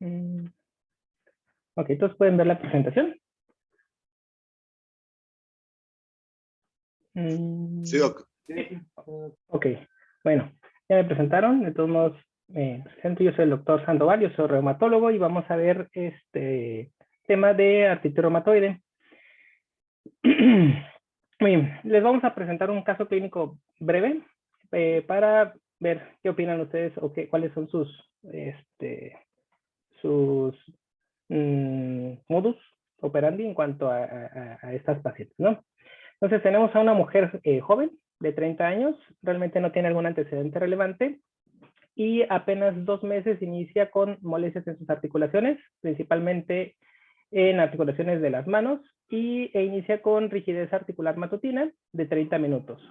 Mm, Ok, entonces pueden ver la presentación. Sí, Doc. Ok, bueno, ya me presentaron. De todos modos, presento, yo soy el doctor Sandoval, yo soy reumatólogo y vamos a ver este tema de artritis reumatoide. Muy bien, les vamos a presentar un caso clínico breve para ver qué opinan ustedes o cuáles son sus modus operandi en cuanto a estas pacientes, ¿no? Entonces tenemos a una mujer joven de 30 años, realmente no tiene algún antecedente relevante y apenas 2 meses inicia con molestias en sus articulaciones, principalmente en articulaciones de las manos e inicia con rigidez articular matutina de 30 minutos.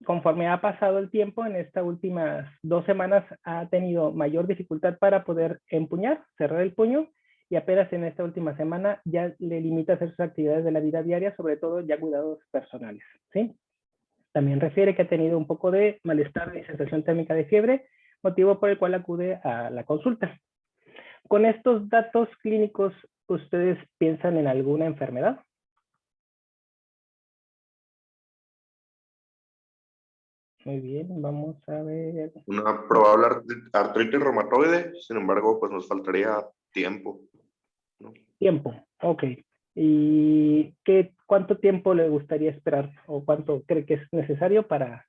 Conforme ha pasado el tiempo, en estas últimas 2 semanas ha tenido mayor dificultad para poder empuñar, cerrar el puño, y apenas en esta última semana ya le limita a hacer sus actividades de la vida diaria, sobre todo ya cuidados personales, ¿sí? También refiere que ha tenido un poco de malestar y sensación térmica de fiebre, motivo por el cual acude a la consulta. Con estos datos clínicos, ¿ustedes piensan en alguna enfermedad? Muy bien, vamos a ver. Una probable artritis reumatoide, sin embargo, pues nos faltaría tiempo, ¿no? Tiempo, ok. ¿Y cuánto tiempo le gustaría esperar o cuánto cree que es necesario para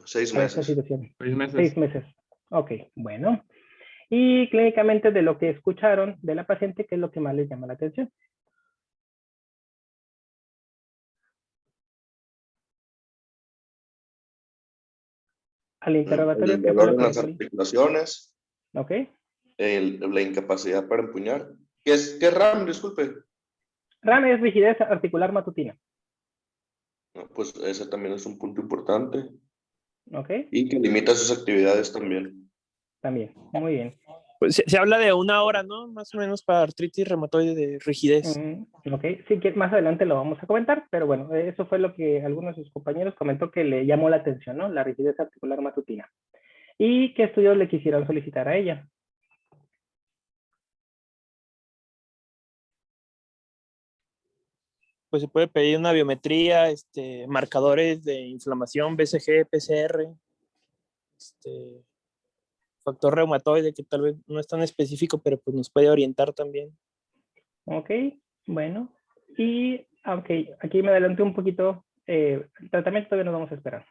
6 esta meses. situación? 6 meses. 6 meses. Ok, bueno. Y clínicamente de lo que escucharon de la paciente, ¿qué es lo que más les llama la atención? Al interrogatorio, El ¿qué fue dolor lo en que las dijo? articulaciones, Ok. la incapacidad para empuñar. ¿Qué es RAM? Disculpe. RAM es rigidez articular matutina. No, pues ese también es un punto importante. Ok, Y que limita sus actividades también. también. Muy bien. Pues se habla de 1 hora, ¿no? Más o menos para artritis reumatoide de rigidez. Ok, sí que más adelante lo vamos a comentar, pero bueno, eso fue lo que algunos de sus compañeros comentó que le llamó la atención, ¿no? La rigidez articular matutina. ¿Y qué estudios le quisieron solicitar a ella? Pues se puede pedir una biometría, marcadores de inflamación, BCG, PCR, factor reumatoide, que tal vez no es tan específico, pero pues nos puede orientar también. Ok, bueno. Y, ok, aquí me adelanté un poquito. El tratamiento todavía nos vamos a esperar.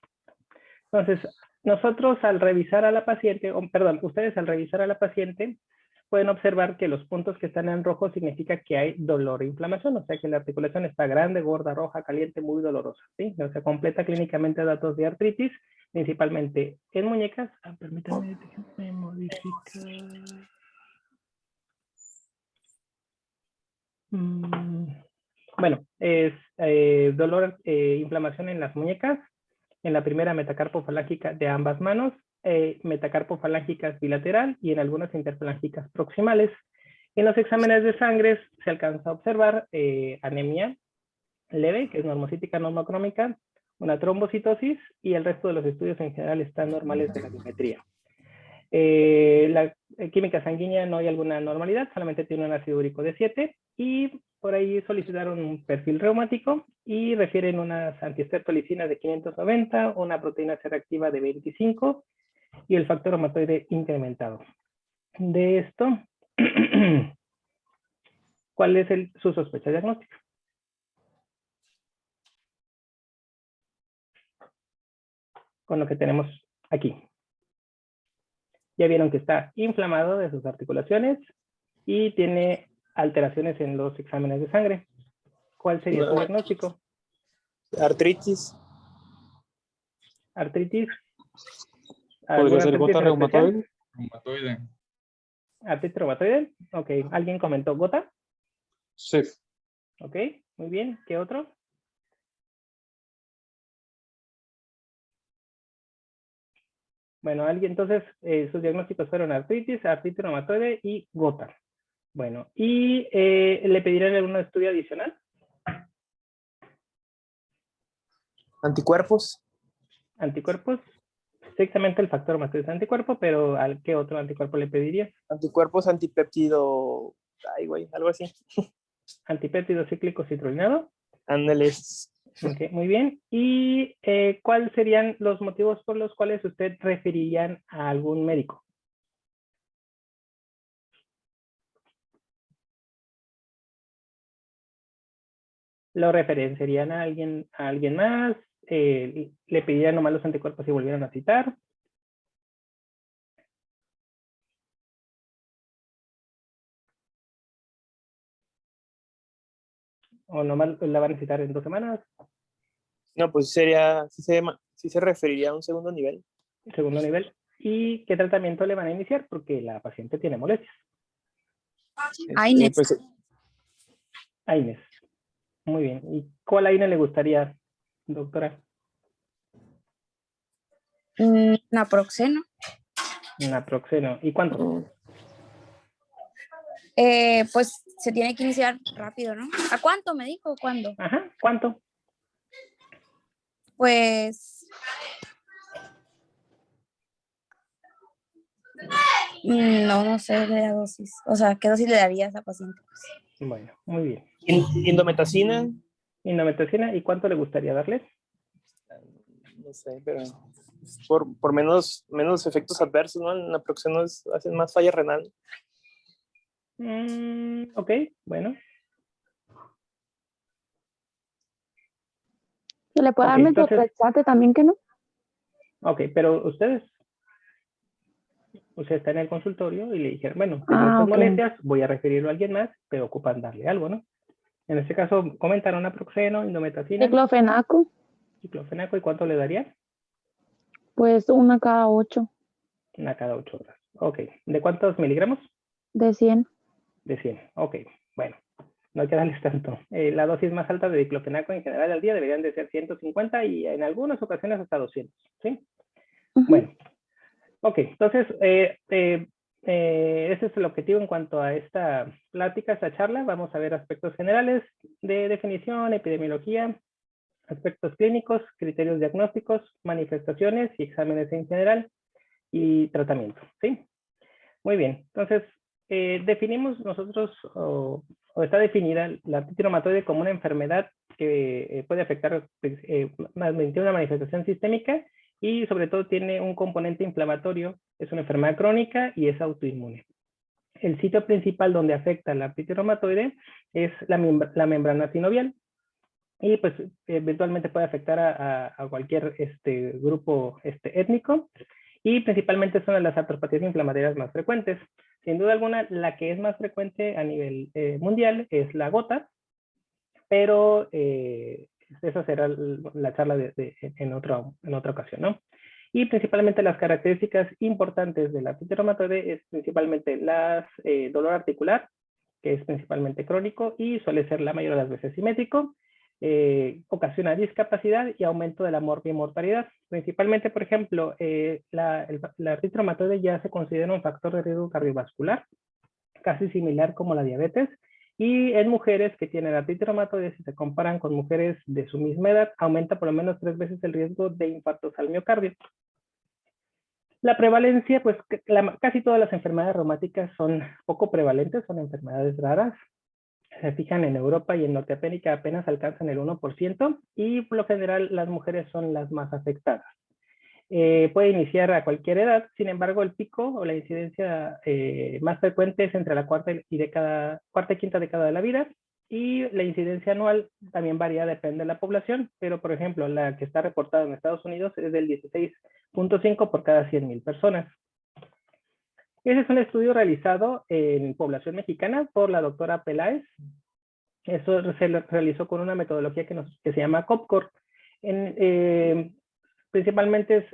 Entonces, nosotros al revisar a la paciente, perdón, ustedes al revisar a la paciente, pueden observar que los puntos que están en rojo significa que hay dolor e inflamación, o sea que la articulación está grande, gorda, roja, caliente, muy dolorosa, ¿sí? O sea, completa clínicamente datos de artritis, principalmente en muñecas. Permítanme, déjenme modificar. Bueno, es dolor, inflamación en las muñecas, en la primera metacarpofalángica de ambas manos, metacarpofalángicas bilateral y en algunas interfalángicas proximales. En los exámenes de sangre se alcanza a observar anemia leve, que es normocítica normocrómica, una trombocitosis y el resto de los estudios en general están normales de la biometría. La química sanguínea no hay alguna normalidad, solamente tiene un ácido úrico de 7 y por ahí solicitaron un perfil reumático y refieren unas antiestreptolicinas de 590, una proteína C reactiva de 25 y el factor reumatoide incrementado. De esto, ¿cuál es su sospecha diagnóstica? Con lo que tenemos aquí. Ya vieron que está inflamado de sus articulaciones y tiene alteraciones en los exámenes de sangre. ¿Cuál sería su diagnóstico? Artritis. Artritis. ¿Podría ¿Alguna ser artritis gota en especial? reumatoide? Reumatoide. Artritis reumatoide. Ok. ¿Alguien comentó gota? Sí. Ok. Muy bien. ¿Qué otro? Bueno, alguien entonces, sus diagnósticos fueron artritis reumatoide y gota. Bueno, ¿y le pedirán algún estudio adicional? Anticuerpos. Anticuerpos. estrictamente el factor matriz anticuerpo, pero ¿al qué otro anticuerpo le pedirías? Anticuerpos, antipéptido, ay, güey, algo así. Antipéptido cíclico citrullinado. Ándale. Ok, muy bien. ¿Y cuáles serían los motivos por los cuales usted referirían a algún médico? ¿Lo referenciarían a alguien más? ¿Le pedirían nomás los anticuerpos y volvieran a citar? ¿O nomás la van a citar en 2 semanas? No, pues sí se referiría a un segundo nivel. Segundo nivel. ¿Y qué tratamiento le van a iniciar? Porque la paciente tiene molestias. AINES. Pues, AINES. Muy bien. ¿Y cuál AINES le gustaría, doctora? Naproxeno. Naproxeno. ¿Y cuánto? Pues se tiene que iniciar rápido, ¿no? ¿A cuánto me dijo? ¿Cuándo? Ajá, ¿cuánto? Pues no sé de la dosis. O sea, ¿qué dosis le daría a esa paciente? Bueno, muy bien. Indometacina, Indometacina, ¿y cuánto le gustaría darle? no sé, pero por menos efectos adversos, ¿no? El naproxeno hace más falla renal. Ok, bueno. ¿Se le puede Ok, dar entonces- metotrexate también que no? Ok, pero usted está en el consultorio y le dijeron, bueno, tengo estas ok. molestias, voy a referirlo a alguien más, pero ocupan darle algo, ¿no? En este caso, comentaron naproxeno, indometacina, Diclofenaco, diclofenaco, ¿y cuánto le daría? pues una cada 8 Una cada 8 horas. Ok, ¿de cuántos miligramos? de 100. De 100. Ok, bueno, no hay que darles tanto. La dosis más alta de diclofenaco en general al día deberían de ser 150 y en algunas ocasiones hasta 200, ¿sí? Ujú. Bueno, ok, entonces, ese es el objetivo en cuanto a esta plática, esta charla. Vamos a ver aspectos generales de definición, epidemiología, aspectos clínicos, criterios diagnósticos, manifestaciones y exámenes en general y tratamiento, ¿sí? Muy bien, entonces, definimos nosotros, o está definida la artritis reumatoide como una enfermedad que puede afectar, tiene una manifestación sistémica y sobre todo tiene un componente inflamatorio, es una enfermedad crónica y es autoinmune. El sitio principal donde afecta la artritis reumatoide es la membrana sinovial y pues eventualmente puede afectar a cualquier grupo étnico y principalmente son las artropatías inflamatorias más frecuentes. Sin duda alguna, la que es más frecuente a nivel mundial es la gota, pero esa será la charla en otra ocasión, ¿no? Y principalmente las características importantes de la artritis reumatoide es principalmente dolor articular, que es principalmente crónico y suele ser la mayoría de las veces simétrico, ocasiona discapacidad y aumento de la mortalidad. Principalmente, por ejemplo, la artritis reumatoide ya se considera un factor de riesgo cardiovascular, casi similar como la diabetes, y en mujeres que tienen artritis reumatoide, si se comparan con mujeres de su misma edad, aumenta por lo menos 3 veces el riesgo de infartos al miocardio. La prevalencia, pues casi todas las enfermedades reumáticas son poco prevalentes, son enfermedades raras. Se fijan en Europa y en Norteamérica apenas alcanzan el 1% y por lo general las mujeres son las más afectadas. Puede iniciar a cualquier edad, sin embargo el pico o la incidencia más frecuente es entre la cuarta y quinta década de la vida y la incidencia anual también varía, depende de la población, pero por ejemplo la que está reportada en Estados Unidos es del 16.5 por cada 100,000 personas. Ese es un estudio realizado en población mexicana por la doctora Peláez. Eso se realizó con una metodología que se llama COPCOR. Principalmente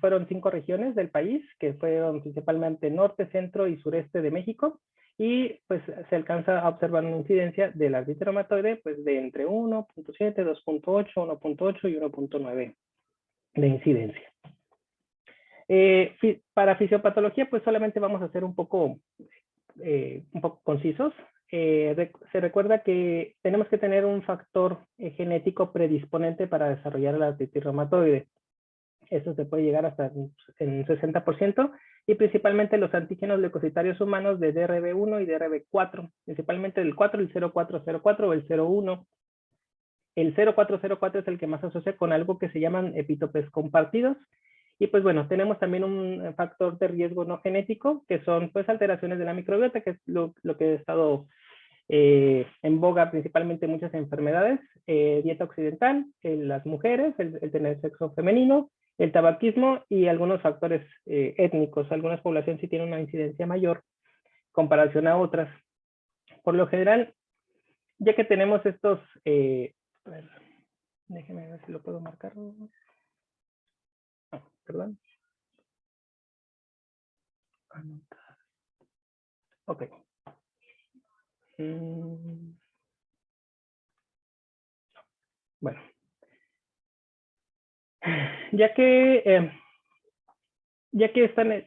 fueron 5 regiones del país, que fueron principalmente norte, centro y sureste de México, y pues se alcanza a observar una incidencia de la artritis reumatoide pues, de entre 1.7, 2.8, 1.8 y 1.9 de incidencia. Para fisiopatología, pues solamente vamos a ser un poco concisos. Se recuerda que tenemos que tener un factor genético predisponente para desarrollar la artritis reumatoide. Eso se puede llegar hasta en un 60%, y principalmente los antígenos leucocitarios humanos de DRB1 y DRB4, principalmente el 4, el 0404 o el 01. El 0404 es el que más se asocia con algo que se llaman epítopes compartidos. Y pues bueno, tenemos también un factor de riesgo no genético, que son pues alteraciones de la microbiota, que es lo que ha estado en boga principalmente en muchas enfermedades, dieta occidental, las mujeres, el tener sexo femenino, el tabaquismo y algunos factores étnicos. Algunas poblaciones sí tienen una incidencia mayor en comparación a otras. Por lo general, ya que tenemos estos, a ver, déjeme ver si lo puedo marcar. Ah, perdón. Ok. Bueno. Ya que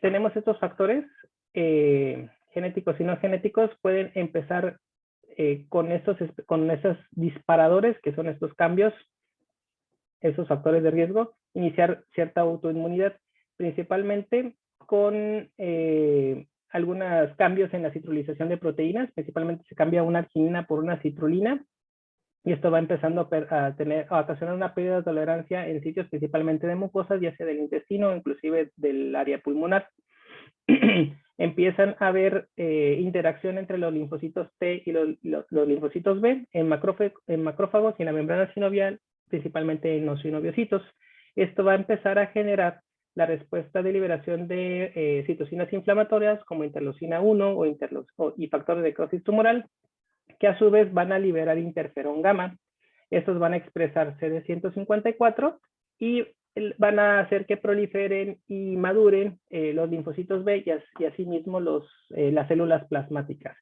tenemos estos factores genéticos y no genéticos, pueden empezar con esos disparadores, que son estos cambios, esos factores de riesgo, iniciar cierta autoinmunidad, principalmente con algunos cambios en la citrullización de proteínas. Principalmente se cambia una arginina por una citrulina, y esto va empezando a ocasionar una pérdida de tolerancia en sitios principalmente de mucosas, ya sea del intestino, inclusive del área pulmonar. Empiezan a haber interacción entre los linfocitos T y los linfocitos B en macrófagos y en la membrana sinovial, principalmente en los sinoviocitos. Esto va a empezar a generar la respuesta de liberación de citocinas inflamatorias como interleucina 1 y factores de necrosis tumoral, que a su vez van a liberar interferón gamma. Estos van a expresar CD154 y van a hacer que proliferen y maduren los linfocitos B y asimismo las células plasmáticas.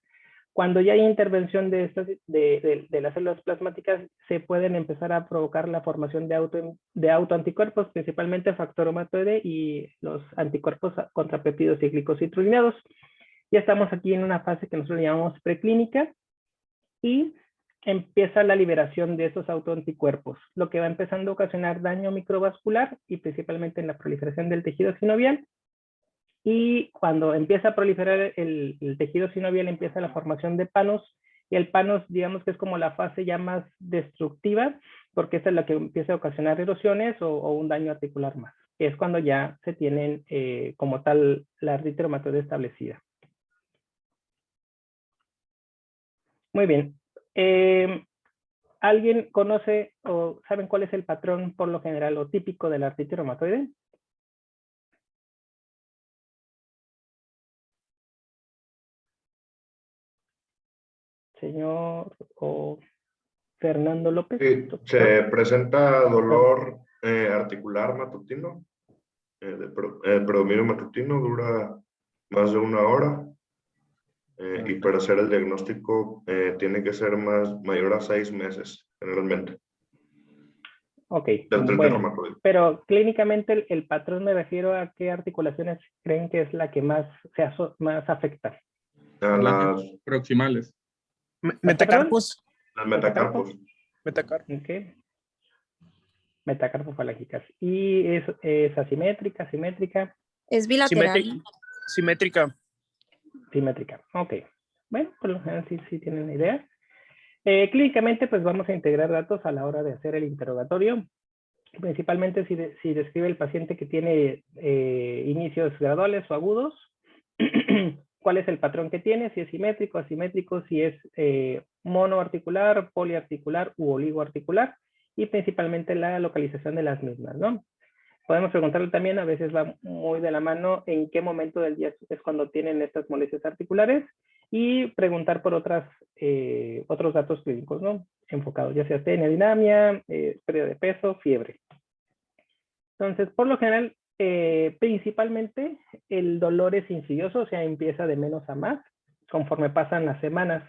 Cuando ya hay intervención de las células plasmáticas, se pueden empezar a provocar la formación de autoanticuerpos, principalmente factor humatoide y los anticuerpos contra péptidos cíclicos citrulinados. Ya estamos aquí en una fase que nosotros llamamos preclínica, y empieza la liberación de esos autoanticuerpos, lo que va empezando a ocasionar daño microvascular y principalmente en la proliferación del tejido sinovial. Y cuando empieza a proliferar el tejido sinovial, empieza la formación de panos, y el panos, digamos que es como la fase ya más destructiva, porque esta es la que empieza a ocasionar erosiones o un daño articular más, que es cuando ya se tienen como tal la artritis reumatoide establecida. Muy bien. ¿Alguien conoce o saben cuál es el patrón por lo general o típico de la artritis reumatoide? Señor Fernando López. Sí, se presenta dolor articular matutino, predominio matutino, dura más de 1 hora. Y para hacer el diagnóstico tiene que ser mayor a 6 meses, generalmente. Ok, Del bueno, pero clínicamente el patrón, me refiero a qué articulaciones creen que es la que más afecta. Las proximales. Metacarpos. metacarpos. Metacarpos. Ok. Metacarpofalángicas. ¿Y es asimétrica, simétrica? Es bilateral. Simétrica. Simétrica, ok. Bueno, por lo general sí tienen una idea. Clínicamente, pues vamos a integrar datos a la hora de hacer el interrogatorio. Principalmente si describe el paciente que tiene inicios graduales o agudos, cuál es el patrón que tiene, si es simétrico, asimétrico, si es monoarticular, poliarticular u oligoarticular, y principalmente la localización de las mismas, ¿no? Podemos preguntarle también, a veces va muy de la mano, en qué momento del día es cuando tienen estas molestias articulares, y preguntar por otros datos clínicos, ¿no? Enfocados, ya sea tenedinamia, pérdida de peso, fiebre. Entonces, por lo general, principalmente el dolor es insidioso, o sea, empieza de menos a más conforme pasan las semanas.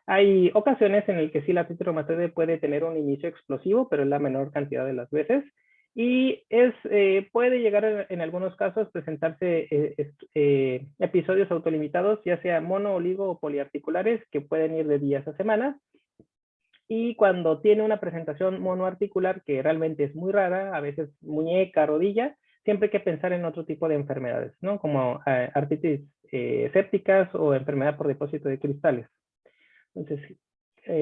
Hay ocasiones en las que sí la artritis reumatoide puede tener un inicio explosivo, pero es la menor cantidad de las veces. Y puede llegar en algunos casos presentarse episodios autolimitados, ya sea mono, oligo o poliarticulares, que pueden ir de días a semanas. Y cuando tiene una presentación monoarticular, que realmente es muy rara, a veces muñeca, rodilla, siempre hay que pensar en otro tipo de enfermedades, ¿no? Como artritis sépticas o enfermedad por depósito de cristales. Entonces,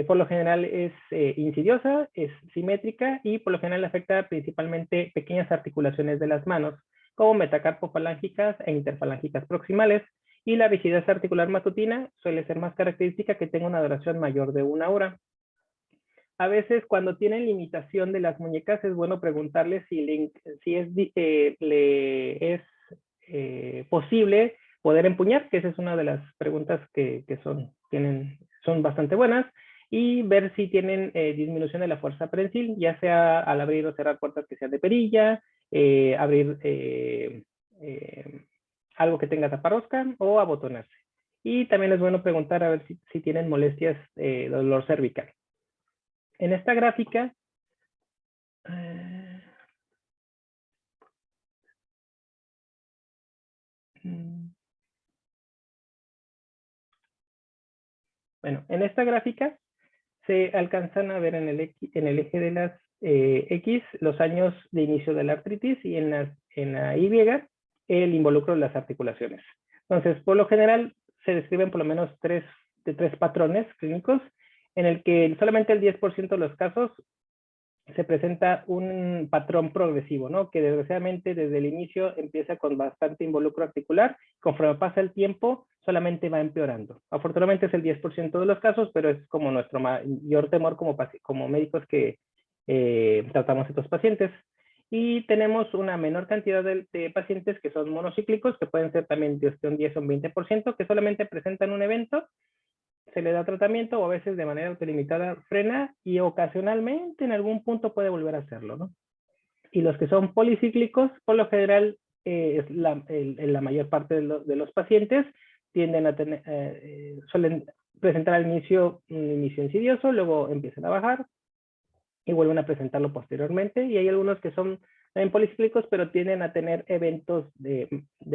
por lo general es insidiosa, es simétrica y por lo general afecta principalmente pequeñas articulaciones de las manos, como metacarpofalángicas e interfalángicas proximales, y la rigidez articular matutina suele ser más característica que tenga una duración mayor de 1 hora. A veces cuando tienen limitación de las muñecas es bueno preguntarles si le es posible poder empuñar, que esa es una de las preguntas que son bastante buenas, y ver si tienen disminución de la fuerza prensil, ya sea al abrir o cerrar puertas que sean de perilla, abrir algo que tenga taparrosca o abotonarse. Y también es bueno preguntar a ver si tienen molestias de dolor cervical. En esta gráfica, bueno, en esta gráfica se alcanzan a ver en el eje de las X los años de inicio de la artritis y en la Y el involucro de las articulaciones. Entonces, por lo general se describen por lo menos tres patrones clínicos en el que solamente el 10% de los casos se presenta un patrón progresivo, ¿no? Que desgraciadamente desde el inicio empieza con bastante involucro articular, conforme pasa el tiempo solamente va empeorando. Afortunadamente es el 10% de los casos, pero es como nuestro mayor temor como médicos que tratamos a estos pacientes. Y tenemos una menor cantidad de pacientes que son monocíclicos, que pueden ser también de un 10 o un 20%, que solamente presentan un evento, se le da tratamiento o a veces de manera autolimitada frena y ocasionalmente en algún punto puede volver a hacerlo, ¿no? Y los que son policíclicos, por lo general, la mayor parte de los pacientes tienden a tener, suelen presentar al inicio un inicio insidioso, luego empiezan a bajar y vuelven a presentarlo posteriormente. Y hay algunos que son también policíclicos, pero tienden a tener eventos de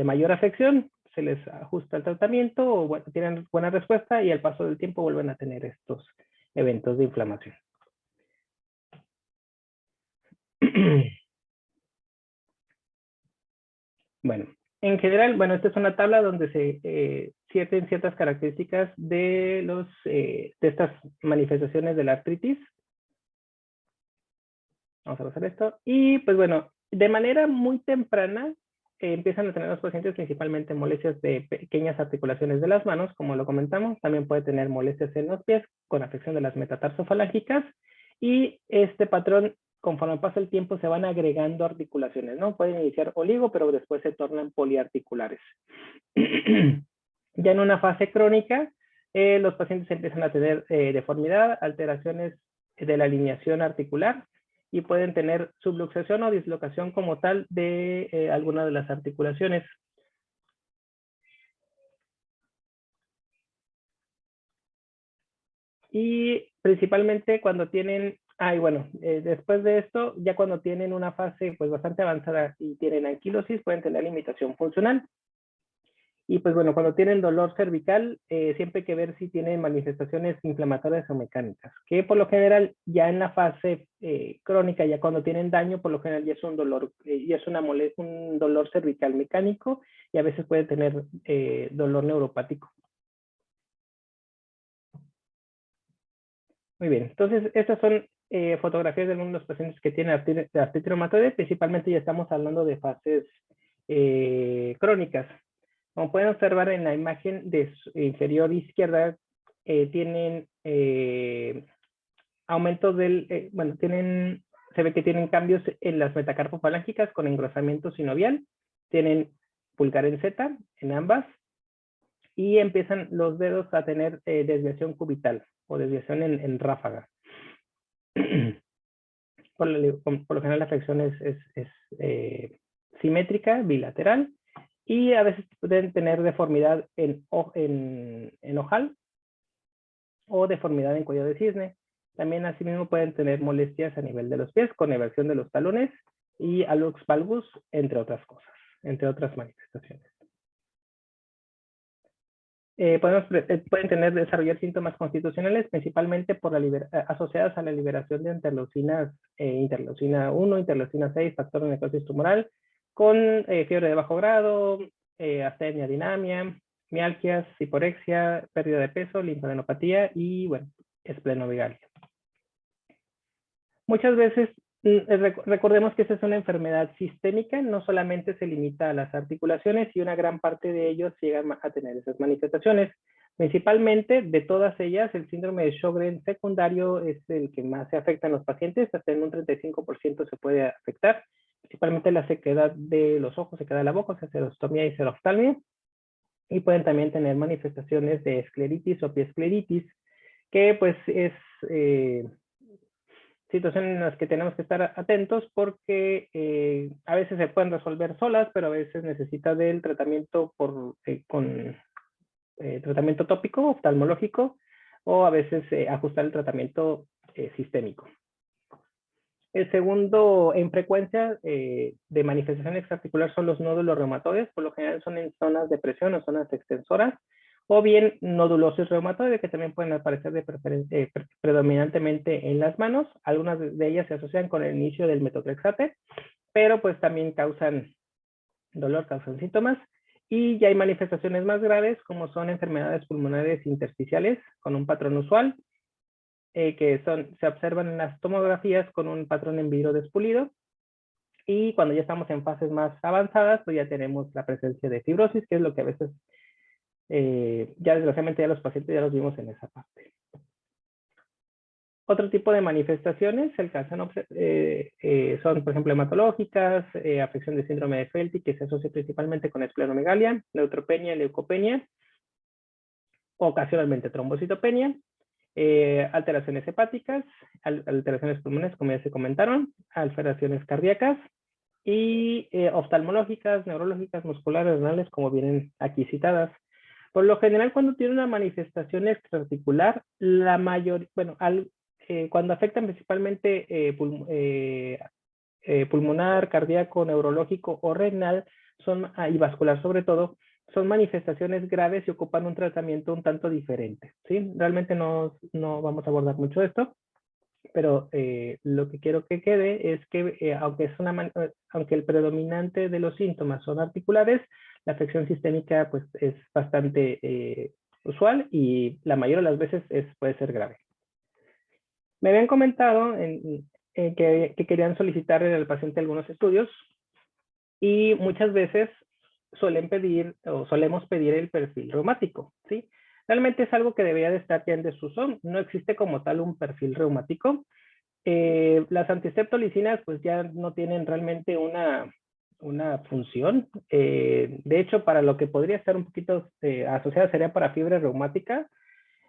mayor afección, se les ajusta el tratamiento o bueno, tienen buena respuesta y al paso del tiempo vuelven a tener estos eventos de inflamación. Bueno, en general, bueno, esta es una tabla donde se ciertas características de estas manifestaciones de la artritis. Vamos a hacer esto. Y pues bueno, de manera muy temprana empiezan a tener los pacientes principalmente molestias de pequeñas articulaciones de las manos, como lo comentamos. También puede tener molestias en los pies con afección de las metatarsofalángicas. Y este patrón, conforme pasa el tiempo, se van agregando articulaciones, ¿no? Pueden iniciar oligo, pero después se tornan poliarticulares. Ya en una fase crónica, los pacientes empiezan a tener deformidad, alteraciones de la alineación articular, y pueden tener subluxación o dislocación como tal de alguna de las articulaciones. Y principalmente cuando tienen, después de esto, ya cuando tienen una fase pues bastante avanzada y tienen anquilosis, pueden tener limitación funcional. Y pues bueno, cuando tienen dolor cervical, siempre hay que ver si tienen manifestaciones inflamatorias o mecánicas, que por lo general ya en la fase crónica, ya cuando tienen daño, por lo general ya es un dolor, un dolor cervical mecánico y a veces puede tener dolor neuropático. Muy bien, entonces estas son fotografías de algunos de los pacientes que tienen artritis reumatoide, principalmente ya estamos hablando de fases crónicas. Como pueden observar en la imagen de inferior izquierda, tienen aumentos se ve que tienen cambios en las metacarpofalángicas con engrosamiento sinovial, tienen pulgar en Z en ambas, y empiezan los dedos a tener desviación cubital o desviación en ráfaga. Por lo general la flexión es simétrica, bilateral, y a veces pueden tener deformidad en ojal o deformidad en cuello de cisne. También asimismo pueden tener molestias a nivel de los pies con eversión de los talones y hallux valgus, entre otras cosas, entre otras manifestaciones. pueden desarrollar síntomas constitucionales, principalmente por asociadas a la liberación de interleucinas, interleucina 1, interleucina 6, factor de necrosis tumoral, con fiebre de bajo grado, astenia, dinamia, mialgias, hiporexia, pérdida de peso, linfadenopatía y, bueno, esplenomegalia. Muchas veces, recordemos que esta es una enfermedad sistémica, no solamente se limita a las articulaciones y una gran parte de ellos llegan a tener esas manifestaciones. Principalmente, de todas ellas, el síndrome de Sjögren secundario es el que más se afecta en los pacientes, hasta en un 35% se puede afectar, principalmente la sequedad de los ojos, sequedad de la boca, o sea, xerostomía y xeroftalmia, y pueden también tener manifestaciones de escleritis o piescleritis, que pues es situación en las que tenemos que estar atentos porque a veces se pueden resolver solas, pero a veces necesita del tratamiento con tratamiento tópico, oftalmológico, o a veces ajustar el tratamiento sistémico. El segundo en frecuencia de manifestación extraarticular son los nódulos reumatoides, por lo general son en zonas de presión o zonas extensoras, o bien nodulosis reumatoide, que también pueden aparecer predominantemente en las manos. Algunas de ellas se asocian con el inicio del metotrexate, pero pues también causan dolor, causan síntomas. Y ya hay manifestaciones más graves, como son enfermedades pulmonares intersticiales con un patrón usual, que se observan en las tomografías con un patrón en vidrio despulido. Y cuando ya estamos en fases más avanzadas, pues ya tenemos la presencia de fibrosis, que es lo que a veces ya desgraciadamente ya los pacientes ya los vimos en esa parte. Otro tipo de manifestaciones son, por ejemplo, hematológicas, afección de síndrome de Felty, que se asocia principalmente con esplenomegalia, neutropenia, leucopenia, ocasionalmente trombocitopenia, alteraciones hepáticas, alteraciones pulmonares, como ya se comentaron, alteraciones cardíacas y oftalmológicas, neurológicas, musculares, renales, como vienen aquí citadas. Por lo general, cuando tiene una manifestación extraarticular, cuando afectan principalmente pulmonar, cardíaco, neurológico o renal, y vascular sobre todo, son manifestaciones graves y ocupan un tratamiento un tanto diferente, ¿sí? Realmente no vamos a abordar mucho esto, pero lo que quiero que quede es que aunque el predominante de los síntomas son articulares, la afección sistémica pues es bastante usual y la mayoría de las veces puede ser grave. Me habían comentado que querían solicitar al paciente algunos estudios y muchas veces solemos pedir el perfil reumático, ¿sí? Realmente es algo que debería de estar ya en desuso, no existe como tal un perfil reumático. Las antiseptolicinas pues ya no tienen realmente una función. De hecho, para lo que podría estar un poquito asociada sería para fiebre reumática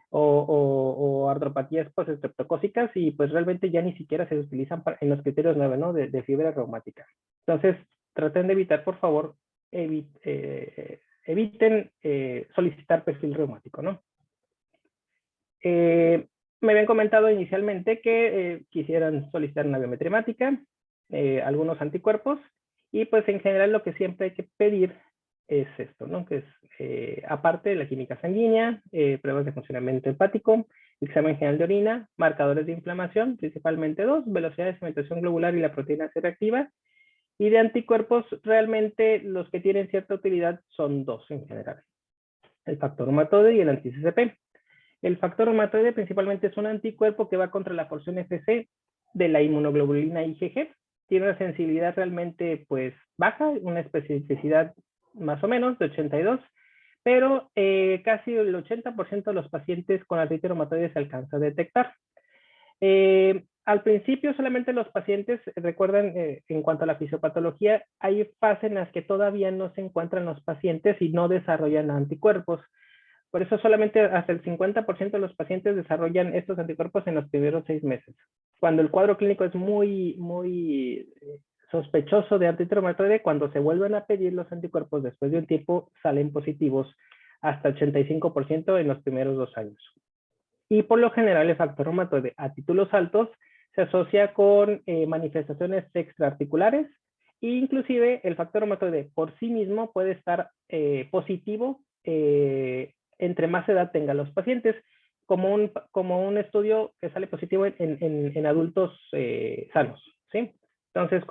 o artropatías postestreptocócicas y pues realmente ya ni siquiera se utilizan en los criterios 9, ¿no? de fiebre reumática. Entonces, traten de evitar, por favor, eviten solicitar perfil reumático, ¿no? Me habían comentado inicialmente que quisieran solicitar una biometría hemática, algunos anticuerpos, y pues en general lo que siempre hay que pedir es esto, ¿no? Que es, aparte de la química sanguínea, pruebas de funcionamiento hepático, examen general de orina, marcadores de inflamación, principalmente dos, velocidad de cementación globular y la proteína C reactiva, y de anticuerpos, realmente los que tienen cierta utilidad son dos en general, el factor reumatoide y el anti-CCP. El factor reumatoide principalmente es un anticuerpo que va contra la porción FC de la inmunoglobulina IgG. Tiene una sensibilidad realmente pues baja, una especificidad más o menos de 82, pero casi el 80% de los pacientes con artritis reumatoide se alcanza a detectar. Al principio solamente los pacientes, recuerdan, en cuanto a la fisiopatología, hay fases en las que todavía no se encuentran los pacientes y no desarrollan anticuerpos. Por eso solamente hasta el 50% de los pacientes desarrollan estos anticuerpos en los primeros 6 meses. Cuando el cuadro clínico es muy sospechoso de artritis reumatoide, cuando se vuelven a pedir los anticuerpos después de un tiempo, salen positivos hasta 85% en los primeros 2 años. Y por lo general el factor reumatoide a títulos altos se asocia con manifestaciones extraarticulares e inclusive el factor reumatoide por sí mismo puede estar positivo entre más edad tengan los pacientes, como un estudio que sale positivo en adultos sanos, ¿sí? Entonces,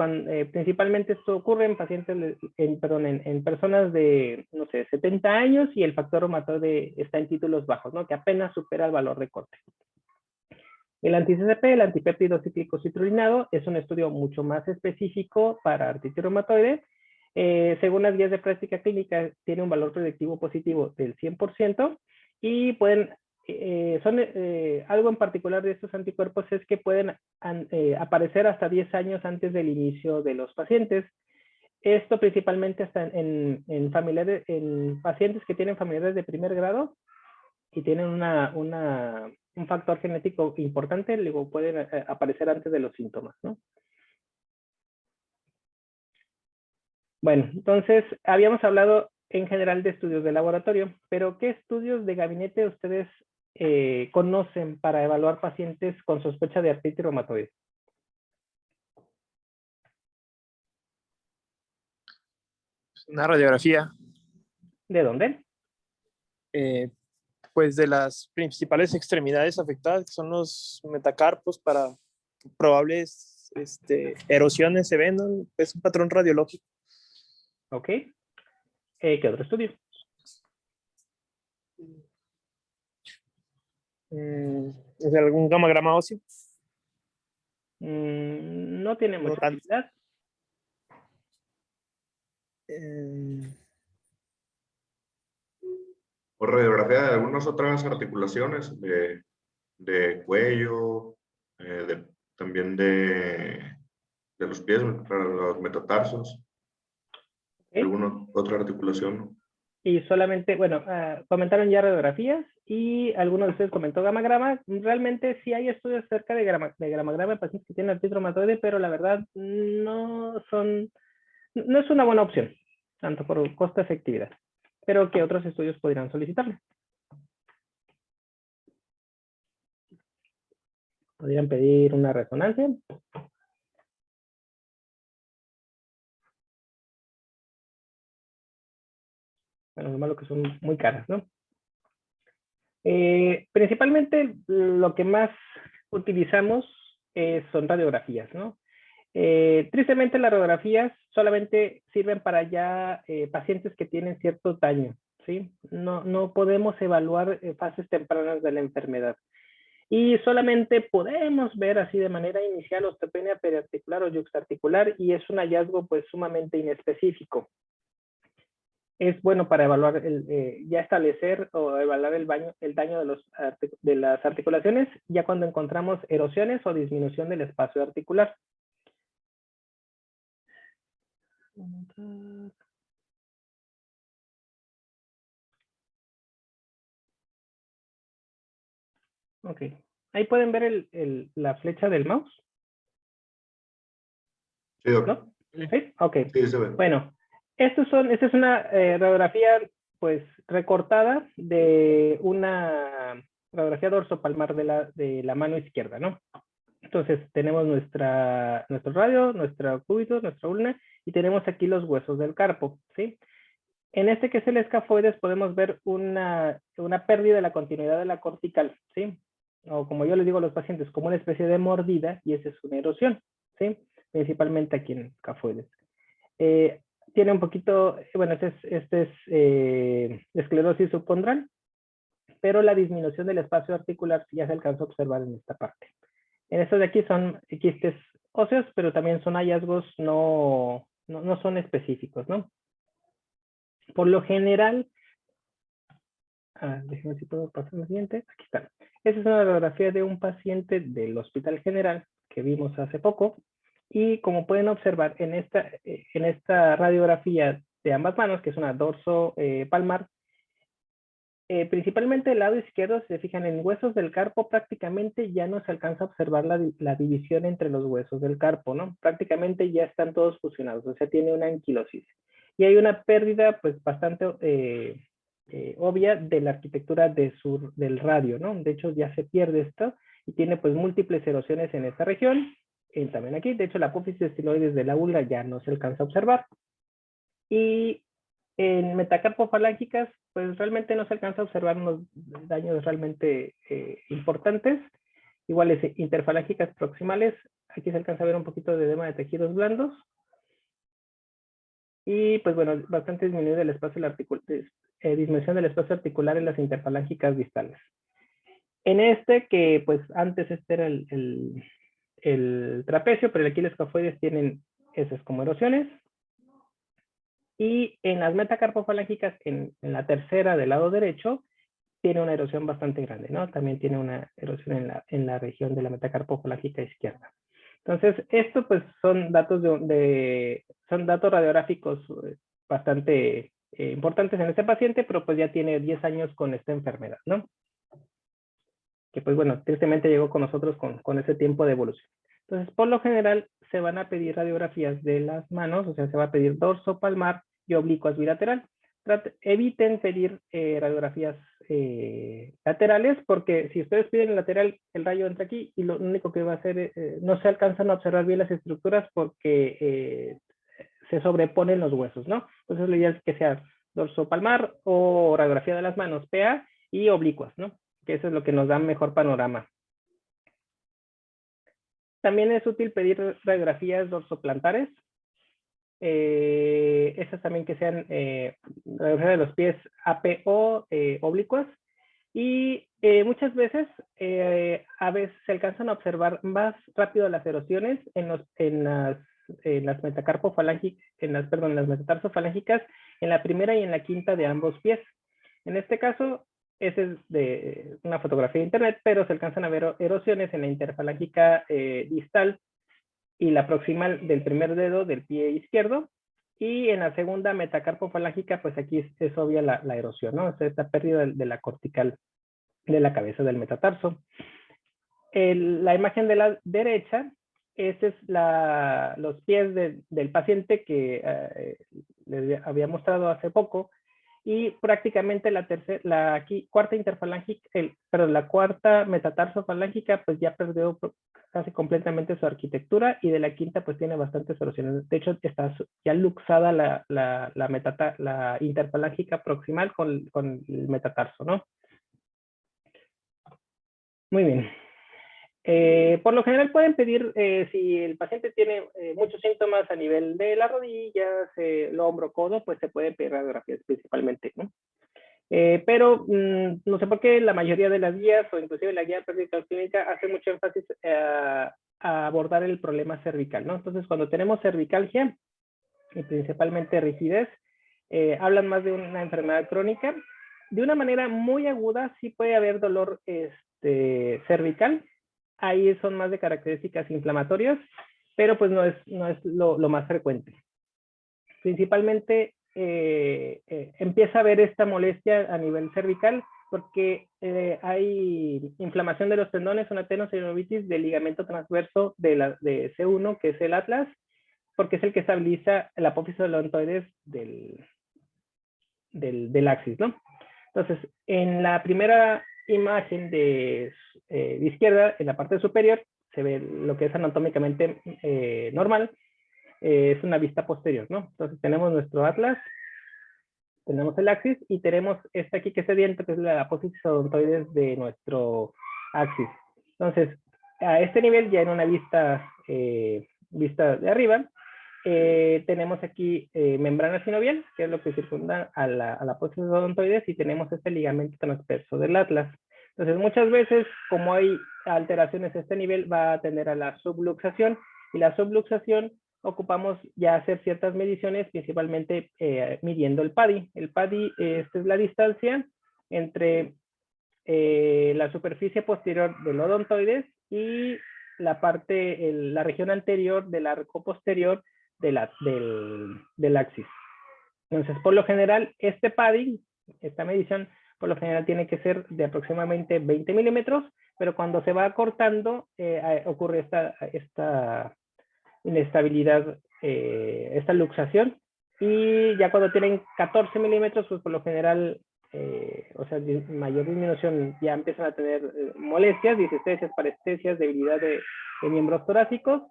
principalmente esto ocurre en pacientes, en personas de, no sé, 70 años y el factor reumatoide está en títulos bajos, ¿no? Que apenas supera el valor de corte. El anti-CCP, el antipéptido cíclico citrulinado, es un estudio mucho más específico para artritis reumatoide. Según las guías de práctica clínica, tiene un valor predictivo positivo del 100% y pueden, algo en particular de estos anticuerpos es que pueden aparecer hasta 10 años antes del inicio de los pacientes. Esto principalmente está en pacientes que tienen familiares de primer grado y tienen un factor genético importante, luego pueden aparecer antes de los síntomas, ¿no? Bueno, entonces habíamos hablado en general de estudios de laboratorio, pero ¿qué estudios de gabinete ustedes conocen para evaluar pacientes con sospecha de artritis reumatoide? Una radiografía, ¿De dónde? pues de las principales extremidades afectadas, que son los metacarpos, para probables erosiones se ven, ¿no? Es un patrón radiológico. Ok. ¿Qué otro estudio? ¿Es algún gammagrama óseo? No tiene No mucha tanto. utilidad. O radiografía de algunas otras articulaciones de cuello, también de los pies, para los metatarsos, ¿Okay? alguna otra articulación, ¿no? Y solamente, bueno, comentaron ya radiografías y algunos de ustedes comentó gamagrama. Realmente sí hay estudios acerca de gamagrama en pacientes que tienen artritis reumatoide, pero la verdad no es una buena opción, tanto por costo-efectividad. Pero ¿qué otros estudios podrían solicitarle? Podrían pedir una resonancia. Bueno, lo malo que son muy caras, ¿no? Principalmente lo que más utilizamos son radiografías, ¿no? Tristemente las radiografías solamente sirven para ya pacientes que tienen cierto daño, ¿sí? No podemos evaluar fases tempranas de la enfermedad. Y solamente podemos ver así de manera inicial osteopenia periarticular o yuxtaarticular y es un hallazgo pues sumamente inespecífico. Es bueno para evaluar, ya establecer o evaluar el daño de las articulaciones ya cuando encontramos erosiones o disminución del espacio articular. Ok. Ahí pueden ver la flecha del mouse. Sí, ¿No? ¿Sí? Ok. sí, se ve. Bueno, esta es una radiografía pues recortada de una radiografía dorsopalmar de la mano izquierda, ¿no? Entonces tenemos nuestro radio, nuestro cúbito, nuestra ulna y tenemos aquí los huesos del carpo, ¿sí? En este que es el escafoides podemos ver una pérdida de la continuidad de la cortical, ¿sí? O como yo les digo a los pacientes, como una especie de mordida y esa es una erosión, ¿sí? Principalmente aquí en el escafoides. Tiene un poquito, bueno, este es esclerosis subcondral, pero la disminución del espacio articular ya se alcanzó a observar en esta parte. En estos de aquí son quistes óseos, pero también son hallazgos no son específicos, ¿no? Por lo general, déjenme si puedo pasar al siguiente. Aquí está. Esta es una radiografía de un paciente del Hospital General que vimos hace poco. Y como pueden observar en esta radiografía de ambas manos, que es una dorso palmar, principalmente el lado izquierdo, si se fijan en huesos del carpo, prácticamente ya no se alcanza a observar la división entre los huesos del carpo, ¿no? Prácticamente ya están todos fusionados, o sea, tiene una anquilosis. Y hay una pérdida, pues, bastante obvia de la arquitectura del radio, ¿no? De hecho, ya se pierde esto y tiene, pues, múltiples erosiones en esta región. También aquí, de hecho, la apófisis estiloides de la ulna ya no se alcanza a observar. Y En metacarpofalángicas, pues realmente no se alcanza a observar unos daños realmente importantes. Iguales interfalángicas proximales, aquí se alcanza a ver un poquito de edema de tejidos blandos. Y pues bueno, bastante disminuido el espacio disminución del espacio articular en las interfalángicas distales. En este, que pues antes este era el trapecio, pero aquí los escafoides tienen esas como erosiones. Y en las metacarpofalángicas, en la tercera del lado derecho, tiene una erosión bastante grande, ¿no? También tiene una erosión en la región de la metacarpofalángica izquierda. Entonces, esto pues son datos son datos radiográficos bastante importantes en este paciente, pero pues ya tiene 10 años con esta enfermedad, ¿no? Que pues bueno, tristemente llegó con nosotros con ese tiempo de evolución. Entonces, por lo general, se van a pedir radiografías de las manos, o sea, se va a pedir dorso, palmar y oblicuas bilateral. Eviten pedir radiografías laterales, porque si ustedes piden el lateral, el rayo entra aquí y lo único que va a hacer, no se alcanzan a observar bien las estructuras porque se sobreponen los huesos, ¿no? Entonces, lo ideal es que sea dorso palmar o radiografía de las manos, PA, y oblicuas, ¿no? Que eso es lo que nos da mejor panorama. También es útil pedir radiografías dorsoplantares. Esas también que sean radiografía de los pies APO oblicuas. Y muchas veces, a veces se alcanzan a observar más rápido las erosiones en las metacarpofalángicas, en las metatarsofalángicas, en la primera y en la quinta de ambos pies. En este caso, esa es de una fotografía de internet, pero se alcanzan a ver erosiones en la interfalángica distal y la proximal del primer dedo del pie izquierdo. Y en la segunda metacarpofalángica, pues aquí es obvia la erosión, ¿no? Es esta pérdida de la cortical de la cabeza del metatarso. La imagen de la derecha, este es los pies del paciente que les había mostrado hace poco. Y prácticamente la cuarta interfalángica, la cuarta metatarsofalángica, pues ya perdió casi completamente su arquitectura, y de la quinta pues tiene bastantes erosiones. De hecho, está ya luxada la interfalángica proximal con el metatarso, ¿no? Muy bien. Por lo general pueden pedir, si el paciente tiene muchos síntomas a nivel de las rodillas, el hombro, codo, pues se pueden pedir radiografías principalmente, ¿no? Pero no sé por qué la mayoría de las guías, o inclusive la guía práctica clínica, hace mucho énfasis a abordar el problema cervical, ¿no? Entonces, cuando tenemos cervicalgia, y principalmente rigidez, hablan más de una enfermedad crónica. De una manera muy aguda sí puede haber dolor cervical. Ahí son más de características inflamatorias, pero pues no es lo más frecuente. Principalmente empieza a haber esta molestia a nivel cervical porque hay inflamación de los tendones, una tenosynovitis del ligamento transverso de C1, que es el atlas, porque es el que estabiliza la apófisis odontoides del axis, ¿no? Entonces, en la primera imagen de izquierda, en la parte superior, se ve lo que es anatómicamente normal. Es una vista posterior, ¿no? Entonces tenemos nuestro atlas, tenemos el axis y tenemos este aquí que es el diente, que es la apófisis odontoides de nuestro axis. Entonces, a este nivel, ya en una vista de arriba, tenemos aquí membrana sinovial, que es lo que circunda a la apófisis odontoides, y tenemos este ligamento transverso del atlas. Entonces, muchas veces, como hay alteraciones a este nivel, va a tender a la subluxación, y la subluxación ocupamos ya hacer ciertas mediciones, principalmente midiendo el PADI. El PADI, esta es la distancia entre la superficie posterior del odontoides y la región anterior del arco posterior del axis. Entonces, por lo general, este PADI, esta medición, por lo general tiene que ser de aproximadamente 20 milímetros, pero cuando se va cortando, ocurre esta inestabilidad, esta luxación, y ya cuando tienen 14 milímetros, pues por lo general, o sea, mayor disminución, ya empiezan a tener molestias, disestesias, parestesias, debilidad de miembros torácicos,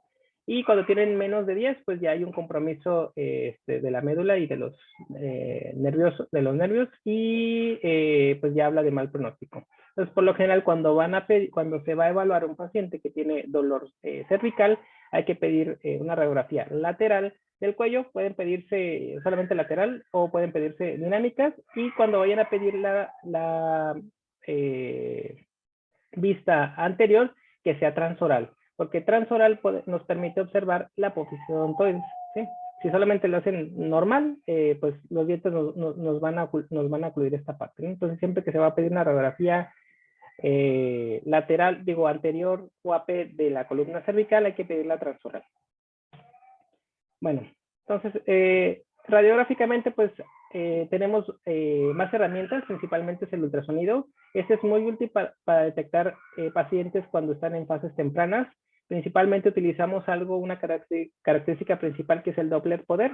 Y cuando tienen menos de 10, pues ya hay un compromiso de la médula y de los nervios y pues ya habla de mal pronóstico. Entonces, por lo general, cuando se va a evaluar un paciente que tiene dolor cervical, hay que pedir una radiografía lateral del cuello. Pueden pedirse solamente lateral o pueden pedirse dinámicas. Y cuando vayan a pedir la vista anterior, que sea transoral, porque transoral nos permite observar la posición ontoides, ¿sí? Si solamente lo hacen normal, pues los dientes nos van a ocluir esta parte, ¿no? Entonces, siempre que se va a pedir una radiografía lateral, digo anterior o AP de la columna cervical, hay que pedirla transoral. Bueno, entonces, radiográficamente, pues tenemos más herramientas, principalmente es el ultrasonido. Este es muy útil para detectar pacientes cuando están en fases tempranas. Principalmente utilizamos una característica principal, que es el Doppler poder.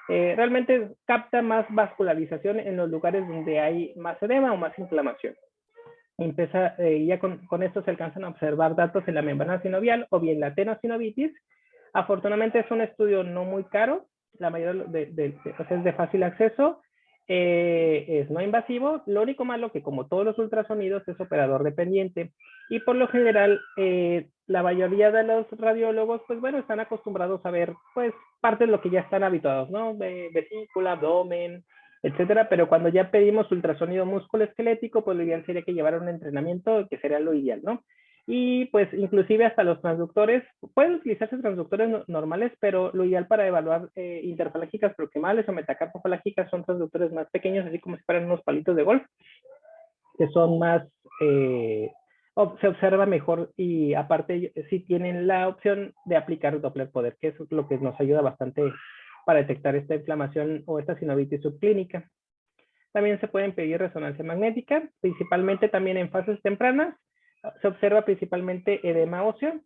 Realmente capta más vascularización en los lugares donde hay más edema o más inflamación. Ya con esto se alcanzan a observar datos en la membrana sinovial o bien la tenosinovitis. Afortunadamente es un estudio no muy caro, la mayoría es de fácil acceso, es no invasivo. Lo único malo que, como todos los ultrasonidos, es operador dependiente, y por lo general la mayoría de los radiólogos, pues bueno, están acostumbrados a ver pues parte de lo que ya están habituados, ¿no? Vesícula, abdomen, etcétera. Pero cuando ya pedimos ultrasonido musculoesquelético, pues lo ideal sería que llevara un entrenamiento, que sería lo ideal, ¿no? Y pues inclusive hasta los transductores, pueden utilizarse transductores normales, pero lo ideal para evaluar interfalángicas proximales o metacarpofalángicas son transductores más pequeños, así como si fueran unos palitos de golf, que son más, se observa mejor, y aparte sí tienen la opción de aplicar Doppler poder, que es lo que nos ayuda bastante para detectar esta inflamación o esta sinovitis subclínica. También se pueden pedir resonancia magnética, principalmente también en fases tempranas. Se observa principalmente edema óseo,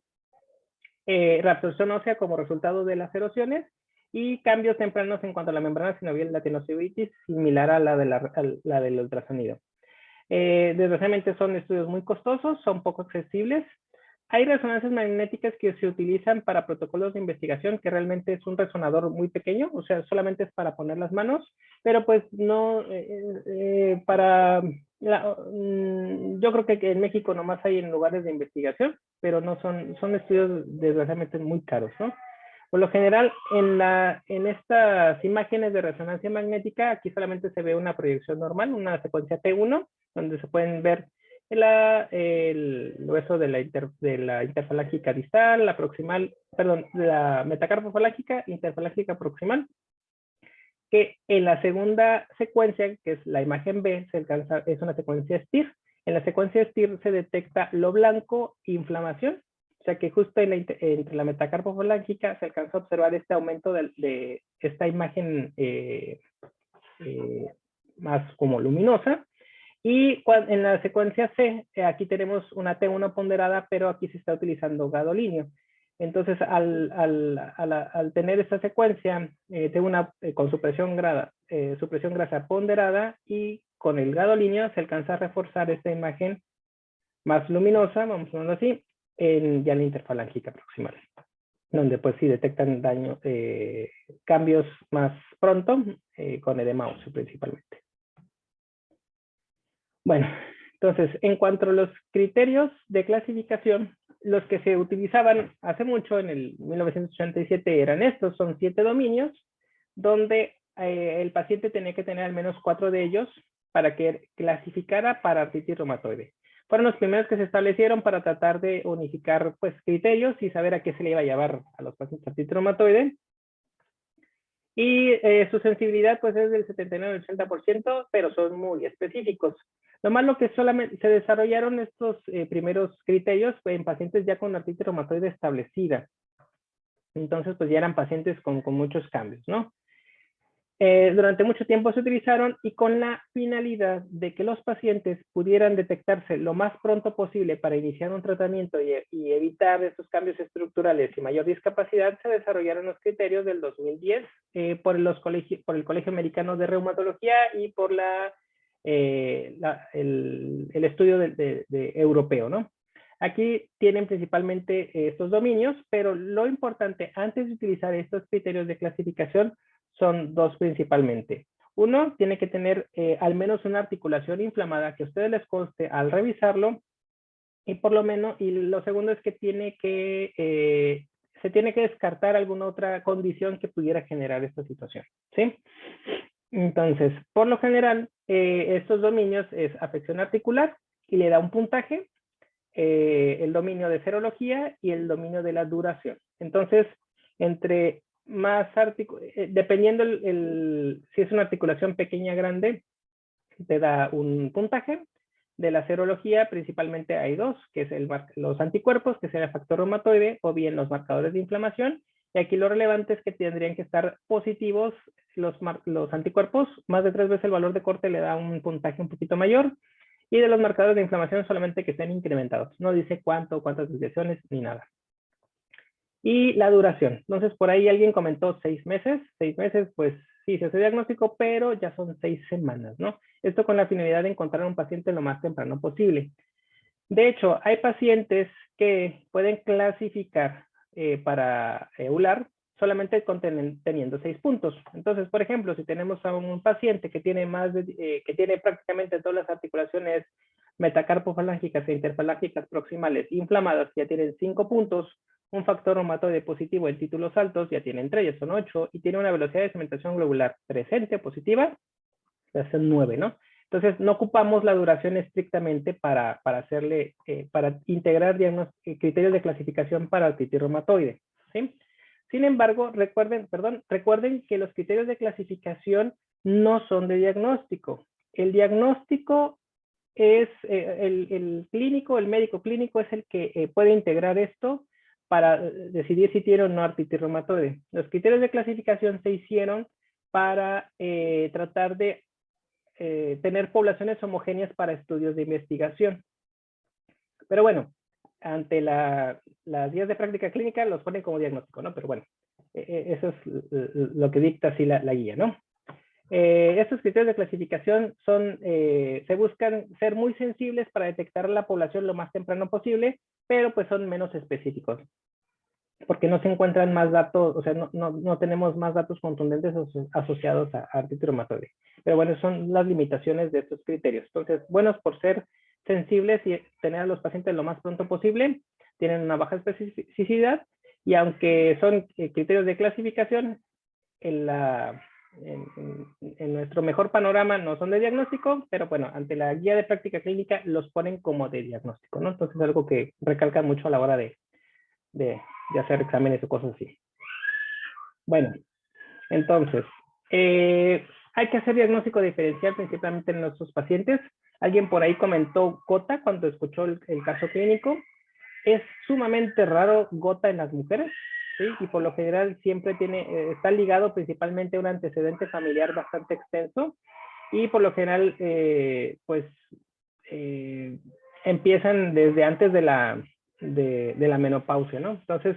reabsorción ósea como resultado de las erosiones, y cambios tempranos en cuanto a la membrana sinovial y la tenosinovitis, similar a la del ultrasonido. Desgraciadamente son estudios muy costosos, son poco accesibles. Hay resonancias magnéticas que se utilizan para protocolos de investigación, que realmente es un resonador muy pequeño, o sea, solamente es para poner las manos, pero pues no, yo creo que en México nomás hay en lugares de investigación, pero no son estudios desgraciadamente muy caros, ¿no? Por lo general, en estas imágenes de resonancia magnética, aquí solamente se ve una proyección normal, una secuencia T1, donde se pueden ver el hueso de la interfalángica distal, la proximal, perdón, la metacarpofalágica, interfalángica proximal, que en la segunda secuencia, que es la imagen B, es una secuencia STIR. En la secuencia STIR se detecta lo blanco, inflamación, o sea que justo entre la metacarpofalángica se alcanza a observar este aumento de esta imagen más como luminosa. Y en la secuencia C, aquí tenemos una T1 ponderada, pero aquí se está utilizando gadolínio. Entonces, al tener esta secuencia T1 con supresión grasa ponderada y con el gadolínio, se alcanza a reforzar esta imagen más luminosa, vamos a ponerlo así, ya la interfalángica proximal, donde pues sí detectan cambios más pronto, con edema óseo principalmente. Bueno, entonces, en cuanto a los criterios de clasificación, los que se utilizaban hace mucho, en el 1987, eran estos. Son 7 dominios, donde el paciente tenía que tener al menos 4 de ellos para que clasificara para artritis reumatoide. Fueron los primeros que se establecieron para tratar de unificar pues, criterios y saber a qué se le iba a llevar a los pacientes de artritis reumatoide. Y su sensibilidad pues es del 79 al 80%, pero son muy específicos. Lo malo que solamente se desarrollaron estos primeros criterios en pacientes ya con artritis reumatoide establecida. Entonces, pues ya eran pacientes con muchos cambios, ¿no? Durante mucho tiempo se utilizaron, y con la finalidad de que los pacientes pudieran detectarse lo más pronto posible para iniciar un tratamiento y evitar esos cambios estructurales y mayor discapacidad, se desarrollaron los criterios del 2010 por el Colegio Americano de Reumatología y por el estudio europeo, ¿no? Aquí tienen principalmente estos dominios, pero lo importante antes de utilizar estos criterios de clasificación son dos principalmente. Uno, tiene que tener al menos una articulación inflamada que a ustedes les conste al revisarlo, y por lo menos, y lo segundo es que se tiene que descartar alguna otra condición que pudiera generar esta situación, ¿sí? Entonces, por lo general, estos dominios es afección articular y le da un puntaje, el dominio de serología y el dominio de la duración. Entonces, entre más dependiendo si es una articulación pequeña o grande, te da un puntaje. De la serología, principalmente hay dos, que es los anticuerpos, que será el factor reumatoide, o bien los marcadores de inflamación. Y aquí lo relevante es que tendrían que estar positivos los anticuerpos, más de 3 veces el valor de corte le da un puntaje un poquito mayor. Y de los marcadores de inflamación solamente que estén incrementados. No dice cuántas desviaciones, ni nada. Y la duración. Entonces, por ahí alguien comentó 6 meses. 6 meses, pues sí, se hace diagnóstico, pero ya son 6 semanas, ¿no? Esto con la finalidad de encontrar a un paciente lo más temprano posible. De hecho, hay pacientes que pueden clasificar para EULAR solamente teniendo 6 puntos. Entonces, por ejemplo, si tenemos a un paciente que tiene que tiene prácticamente todas las articulaciones metacarpofalángicas e interfalángicas proximales inflamadas, ya tienen 5 puntos, un factor reumatoide positivo en títulos altos, ya tienen 3, ya son 8, y tiene una velocidad de cementación globular presente positiva, ya son 9, ¿no? Entonces, no ocupamos la duración estrictamente para integrar criterios de clasificación para artritis reumatoide, ¿sí? Sin embargo, recuerden que los criterios de clasificación no son de diagnóstico. El diagnóstico es el clínico, el médico clínico es el que puede integrar esto para decidir si tiene o no artritis reumatoide. Los criterios de clasificación se hicieron para tratar de tener poblaciones homogéneas para estudios de investigación. Pero bueno, ante las guías de práctica clínica los ponen como diagnóstico, ¿no? Pero bueno, eso es lo que dicta así la guía, ¿no? Estos criterios de clasificación se buscan ser muy sensibles para detectar la población lo más temprano posible, pero pues son menos específicos, porque no se encuentran más datos, o sea, no tenemos más datos contundentes asociados a artritis reumatoide. Pero bueno, son las limitaciones de estos criterios. Entonces, buenos por ser sensibles y tener a los pacientes lo más pronto posible, tienen una baja especificidad, y aunque son criterios de clasificación, en nuestro mejor panorama no son de diagnóstico, pero bueno, ante la guía de práctica clínica los ponen como de diagnóstico, ¿no? Entonces es algo que recalcan mucho a la hora de hacer exámenes o cosas así. Bueno, entonces, hay que hacer diagnóstico diferencial principalmente en nuestros pacientes. Alguien por ahí comentó gota cuando escuchó el caso clínico. Es sumamente raro gota en las mujeres, ¿sí? Y por lo general siempre está ligado principalmente a un antecedente familiar bastante extenso, y por lo general empiezan desde antes de la menopausia, ¿no? Entonces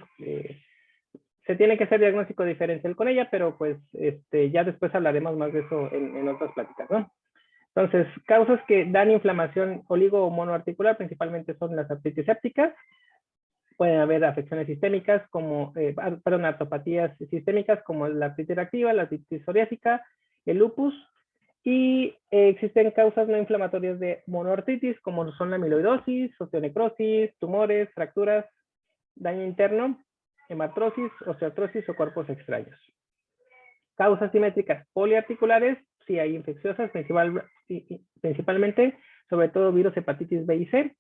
se tiene que hacer diagnóstico diferencial con ella, pero pues ya después hablaremos más de eso en otras pláticas, ¿no? Entonces, causas que dan inflamación oligo o monoarticular principalmente son las artritis sépticas. Pueden haber afecciones sistémicas artopatías sistémicas como la artritis reactiva, la artritis psoriásica, el lupus, y existen causas no inflamatorias de monoartritis como son la amiloidosis, osteonecrosis, tumores, fracturas, daño interno, hematrosis, osteoartrosis o cuerpos extraños. Causas simétricas poliarticulares, sí hay infecciosas, principalmente, sobre todo virus hepatitis B y C.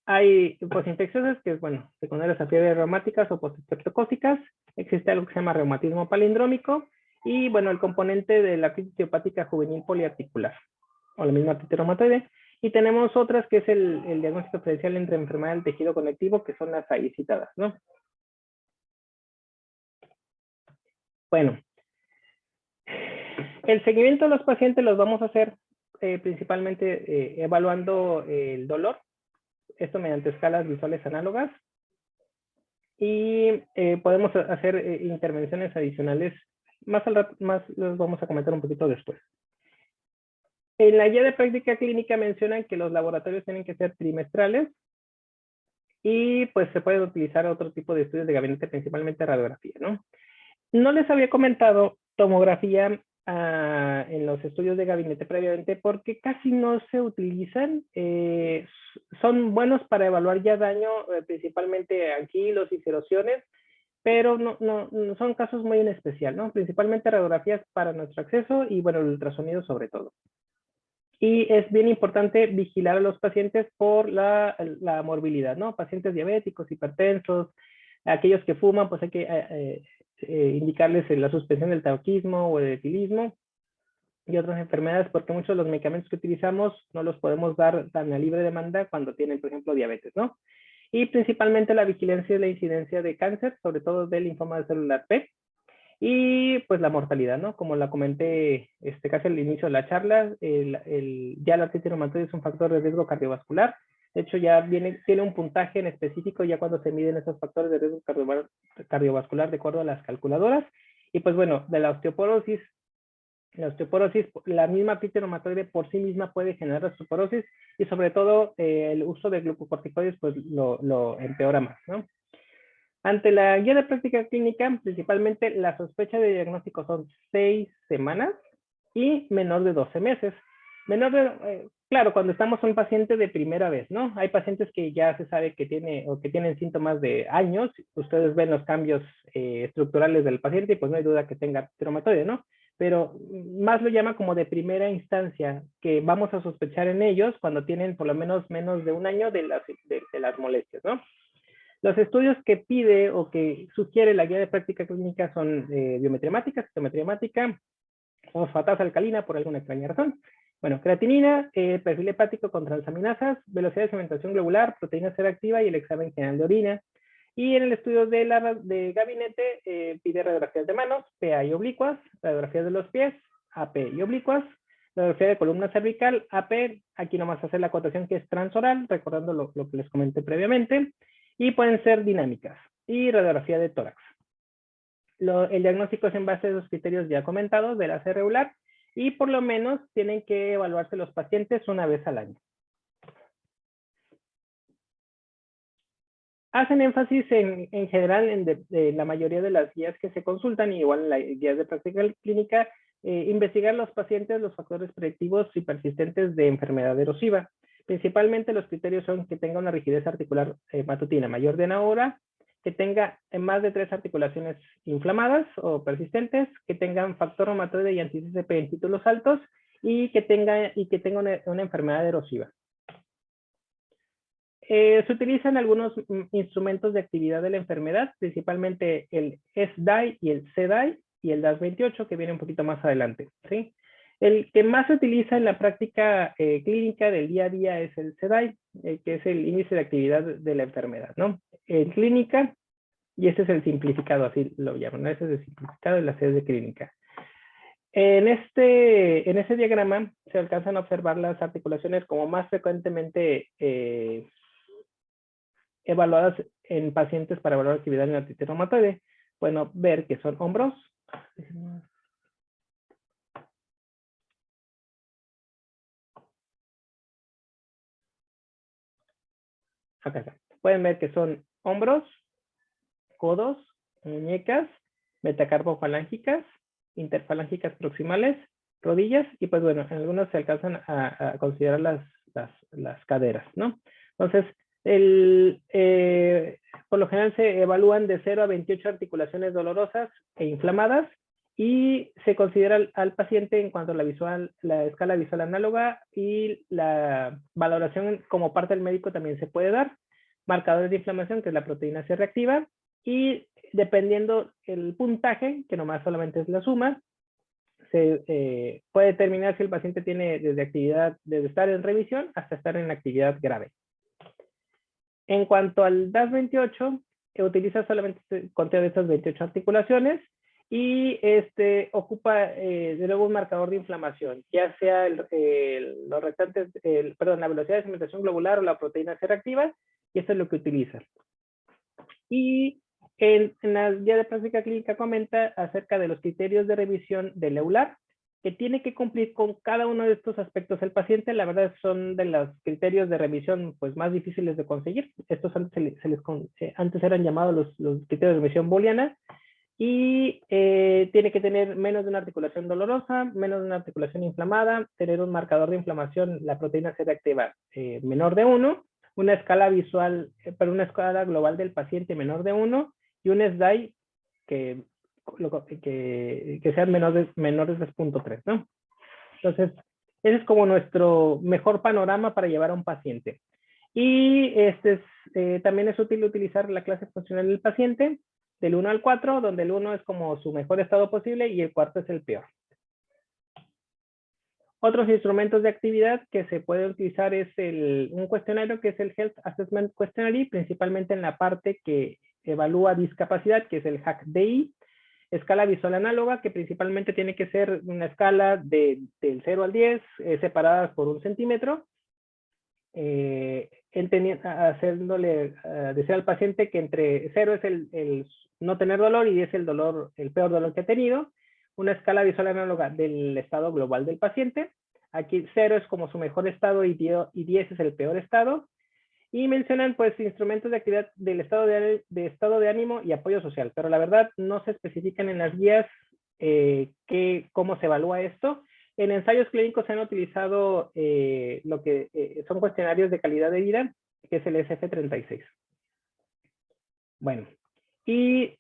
Hay posinfecciosas, que es, bueno, secundarias a fiebres reumáticas o postestreptocócicas. Existe algo que se llama reumatismo palindrómico. Y, bueno, el componente de la artritis idiopática juvenil poliarticular, o la misma artritis reumatoide. Y tenemos otras que es el diagnóstico diferencial entre enfermedad del tejido conectivo, que son las ahí citadas, ¿no? Bueno, el seguimiento de los pacientes los vamos a hacer principalmente evaluando el dolor, esto mediante escalas visuales análogas, y podemos hacer intervenciones adicionales, más los vamos a comentar un poquito después. En la guía de práctica clínica mencionan que los laboratorios tienen que ser trimestrales, y pues se puede utilizar otro tipo de estudios de gabinete, principalmente radiografía, ¿no? No les había comentado tomografía en los estudios de gabinete previamente porque casi no se utilizan. Son buenos para evaluar ya daño, principalmente anquilos y erosiones, pero no son casos muy en especial, ¿no? Principalmente radiografías para nuestro acceso y, bueno, el ultrasonido sobre todo. Y es bien importante vigilar a los pacientes por la morbilidad, ¿no? Pacientes diabéticos, hipertensos, aquellos que fuman, pues hay que indicarles la suspensión del tabaquismo o del etilismo y otras enfermedades, porque muchos de los medicamentos que utilizamos no los podemos dar tan a libre demanda cuando tienen, por ejemplo, diabetes, ¿no? Y principalmente la vigilancia y la incidencia de cáncer, sobre todo del linfoma de célula T, y pues la mortalidad, ¿no? Como la comenté casi al inicio de la charla, ya la artritis reumatoide es un factor de riesgo cardiovascular. De hecho, ya tiene un puntaje en específico ya cuando se miden esos factores de riesgo cardiovascular de acuerdo a las calculadoras. Y pues bueno, de la osteoporosis, la misma artritis reumatoide por sí misma puede generar osteoporosis y sobre todo el uso de glucocorticoides pues lo empeora más, ¿no? Ante la guía de práctica clínica, principalmente la sospecha de diagnóstico son 6 semanas y menor de 12 meses. Claro, cuando estamos en un paciente de primera vez, ¿no? Hay pacientes que ya se sabe que tienen síntomas de años. Ustedes ven los cambios estructurales del paciente y pues no hay duda que tenga reumatoide, ¿no? Pero más lo llama como de primera instancia, que vamos a sospechar en ellos cuando tienen por lo menos de un año de las molestias, ¿no? Los estudios que pide o que sugiere la guía de práctica clínica son biometría hemática, citometría hemática, fosfatasa alcalina por alguna extraña razón. Bueno, creatinina, perfil hepático con transaminasas, velocidad de segmentación globular, proteína C reactiva y el examen general de orina. Y en el estudio de gabinete pide radiografías de manos, PA y oblicuas, radiografías de los pies, AP y oblicuas, radiografía de columna cervical, AP, aquí nomás hacer la acotación que es transoral, recordando lo que les comenté previamente, y pueden ser dinámicas, y radiografía de tórax. El diagnóstico es en base a los criterios ya comentados de la C regular, y por lo menos tienen que evaluarse los pacientes una vez al año. Hacen énfasis en general en la mayoría de las guías que se consultan, y igual en las guías de práctica clínica, investigar los pacientes los factores predictivos y persistentes de enfermedad erosiva. Principalmente los criterios son que tenga una rigidez articular matutina mayor de 1 hora, que tenga más de 3 articulaciones inflamadas o persistentes, que tengan factor reumatoide y anti-CCP en títulos altos, y que tenga una enfermedad erosiva. Se utilizan algunos instrumentos de actividad de la enfermedad, principalmente el SDAI y el CDAI y el DAS28, que viene un poquito más adelante, ¿sí? El que más se utiliza en la práctica clínica del día a día es el CDAI, que es el índice de actividad de la enfermedad, ¿no? En clínica, y este es el simplificado, así lo llaman, ¿no? Ese es el simplificado de la sede de clínica. En ese diagrama se alcanzan a observar las articulaciones como más frecuentemente evaluadas en pacientes para evaluar actividad en la artritis reumatoide. Bueno, ver que son hombros. Acá. Pueden ver que son hombros, codos, muñecas, metacarpofalángicas, interfalángicas proximales, rodillas, y pues bueno, en algunos se alcanzan a considerar las caderas, ¿no? Entonces, por lo general se evalúan de 0 a 28 articulaciones dolorosas e inflamadas, y se considera al paciente en cuanto a la escala visual análoga, y la valoración como parte del médico también se puede dar. Marcadores de inflamación, que es la proteína C reactiva, y dependiendo el puntaje, que nomás solamente es la suma, se puede determinar si el paciente tiene desde estar en remisión hasta estar en actividad grave. En cuanto al DAS28, utiliza solamente conteo de estas 28 articulaciones, y ocupa de nuevo un marcador de inflamación, ya sea la velocidad de segmentación globular o la proteína C reactiva, y esto es lo que utiliza. Y en la guía de práctica clínica comenta acerca de los criterios de revisión del EULAR, que tiene que cumplir con cada uno de estos aspectos el paciente. La verdad son de los criterios de revisión pues, más difíciles de conseguir. Estos antes, antes eran llamados los criterios de revisión booleana. Y tiene que tener menos de una articulación dolorosa, menos de una articulación inflamada, tener un marcador de inflamación, la proteína C reactiva menor de 1, una escala visual, una escala global del paciente menor de 1 y un SDAI que sean menores de 0.3, ¿no? Entonces, ese es como nuestro mejor panorama para llevar a un paciente. Y también es útil utilizar la clase funcional del paciente, del 1 al 4, donde el 1 es como su mejor estado posible y el 4 es el peor. Otros instrumentos de actividad que se puede utilizar es un cuestionario que es el Health Assessment Questionnaire, principalmente en la parte que evalúa discapacidad, que es el HAQ-DI. Escala visual análoga, que principalmente tiene que ser una escala del 0 al 10, separadas por 1 centímetro. Haciéndole decir al paciente que entre 0 es el no tener dolor y 10 el peor dolor que ha tenido. Una escala visual análoga del estado global del paciente. Aquí 0 es como su mejor estado y 10 es el peor estado. Y mencionan pues instrumentos de actividad del estado de ánimo y apoyo social, pero la verdad no se especifican en las guías cómo se evalúa esto. En ensayos clínicos se han utilizado lo que son cuestionarios de calidad de vida, que es el SF36. Bueno, y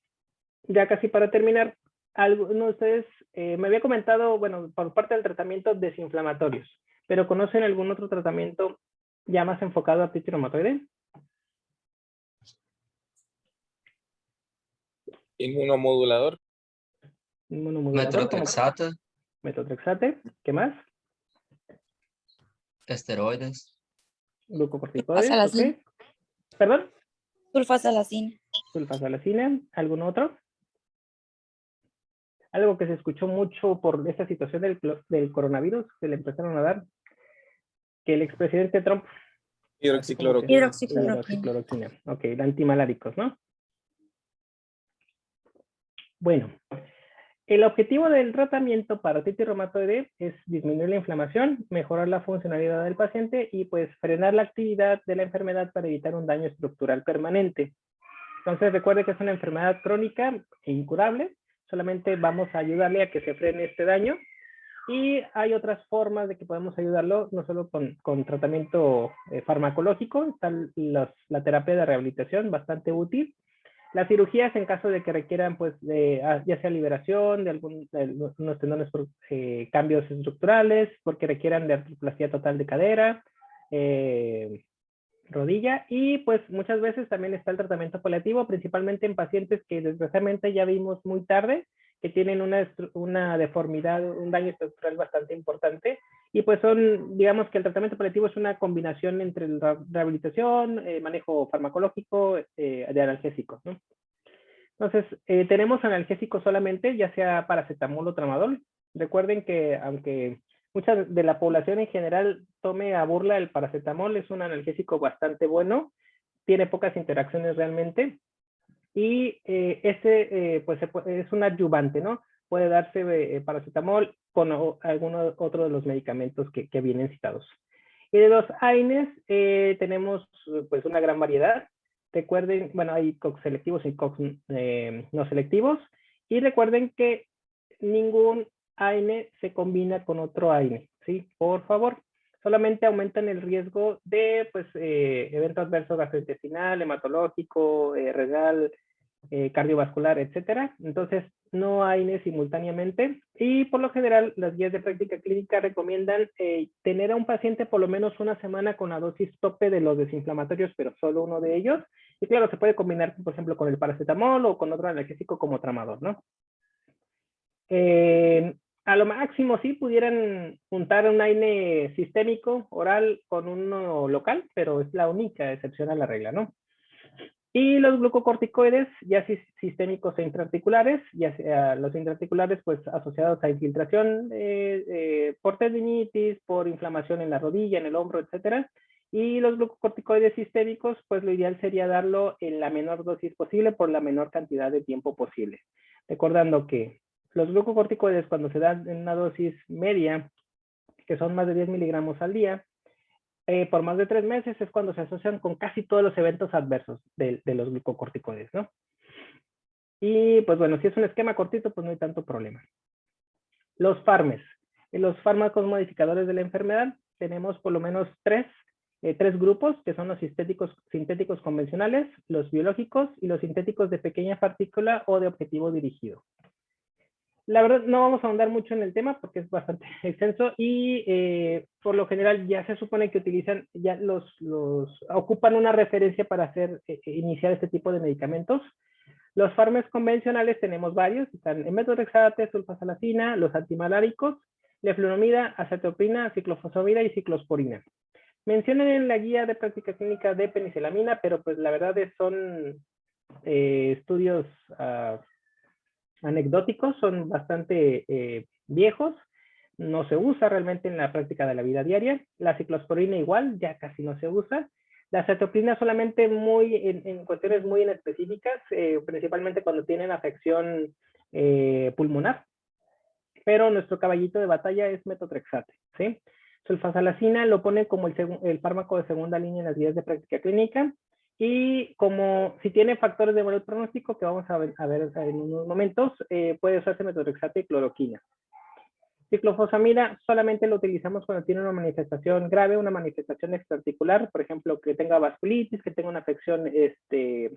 ya casi para terminar, algunos de ustedes me había comentado, bueno, por parte del tratamiento desinflamatorios, pero ¿conocen algún otro tratamiento ya más enfocado a artritis reumatoide? Inmunomodulador. Metrotrexata, Metotrexate. ¿Qué más? esteroides, Glucocorticoides. Sulfasalazina. ¿Ok? ¿Perdón? Sulfasalazina. Sulfasalazina. ¿Algún otro? Algo que se escuchó mucho por esta situación del coronavirus, que le empezaron a dar, que el expresidente Trump... Hidroxicloroquina. Hidroxicloroquina. Ok, antimaláricos, ¿no? Bueno, el objetivo del tratamiento para artritis reumatoide es disminuir la inflamación, mejorar la funcionalidad del paciente y pues frenar la actividad de la enfermedad para evitar un daño estructural permanente. Entonces recuerde que es una enfermedad crónica e incurable, solamente vamos a ayudarle a que se frene este daño y hay otras formas de que podemos ayudarlo, no solo con tratamiento farmacológico, está la terapia de rehabilitación bastante útil. Las cirugías en caso de que requieran, pues, ya sea liberación de algunos tendones por cambios estructurales, porque requieran de artroplastía total de cadera, rodilla, y pues muchas veces también está el tratamiento paliativo, principalmente en pacientes que desgraciadamente ya vimos muy tarde, que tienen una deformidad, un daño estructural bastante importante, y pues digamos que el tratamiento paliativo es una combinación entre la rehabilitación, manejo farmacológico, de analgésicos, ¿no? Entonces, tenemos analgésicos solamente, ya sea paracetamol o tramadol. Recuerden que aunque mucha de la población en general tome a burla el paracetamol, es un analgésico bastante bueno, tiene pocas interacciones realmente, y pues es un adyuvante, ¿no? Puede darse paracetamol con alguno otro de los medicamentos que vienen citados. Y de los AINES tenemos pues una gran variedad. Recuerden, bueno, hay COX selectivos y COX no selectivos. Y recuerden que ningún AINE se combina con otro AINE, ¿sí? Por favor, solamente aumentan el riesgo de pues, evento adverso gastrointestinal, hematológico, renal, cardiovascular, etcétera. Entonces, no AINE simultáneamente. Y por lo general, las guías de práctica clínica recomiendan tener a un paciente por lo menos una semana con la dosis tope de los desinflamatorios, pero solo uno de ellos. Y claro, se puede combinar, por ejemplo, con el paracetamol o con otro analgésico como tramadol, ¿no? A lo máximo sí pudieran juntar un AINE sistémico oral con uno local, pero es la única excepción a la regla, ¿no? Y los glucocorticoides, ya sistémicos e intraarticulares, ya sea los intraarticulares pues asociados a infiltración por tendinitis, por inflamación en la rodilla, en el hombro, etcétera. Y los glucocorticoides sistémicos, pues lo ideal sería darlo en la menor dosis posible por la menor cantidad de tiempo posible. Recordando que Los glucocorticoides, cuando se dan en una dosis media, que son más de 10 miligramos al día, por más de 3 meses es cuando se asocian con casi todos los eventos adversos de los glucocorticoides, ¿no? Y pues bueno, si es un esquema cortito, pues no hay tanto problema. Los fármacos modificadores de la enfermedad, tenemos por lo menos tres grupos, que son los sintéticos convencionales, los biológicos y los sintéticos de pequeña partícula o de objetivo dirigido. La verdad, no vamos a ahondar mucho en el tema porque es bastante extenso y por lo general ya se supone que utilizan, ya ocupan una referencia para iniciar este tipo de medicamentos. Los fármacos convencionales tenemos varios, están el metotrexate, sulfasalazina, los antimaláricos, leflunomida, acetoprina, ciclofosfamida y ciclosporina. Mencionan en la guía de práctica clínica de penicilamina, pero pues la verdad son estudios anecdóticos, son bastante viejos, no se usa realmente en la práctica de la vida diaria. La ciclosporina igual, ya casi no se usa. La acetoprina solamente en cuestiones muy específicas, principalmente cuando tienen afección pulmonar. Pero nuestro caballito de batalla es metotrexate, ¿sí? Sulfasalazina lo pone como el fármaco de segunda línea en las guías de práctica clínica. Y como si tiene factores de mal pronóstico, que vamos a ver en unos momentos, puede usarse metotrexate y cloroquina. Ciclofosfamida solamente lo utilizamos cuando tiene una manifestación grave, una manifestación extraarticular, por ejemplo, que tenga vasculitis, que tenga una afección que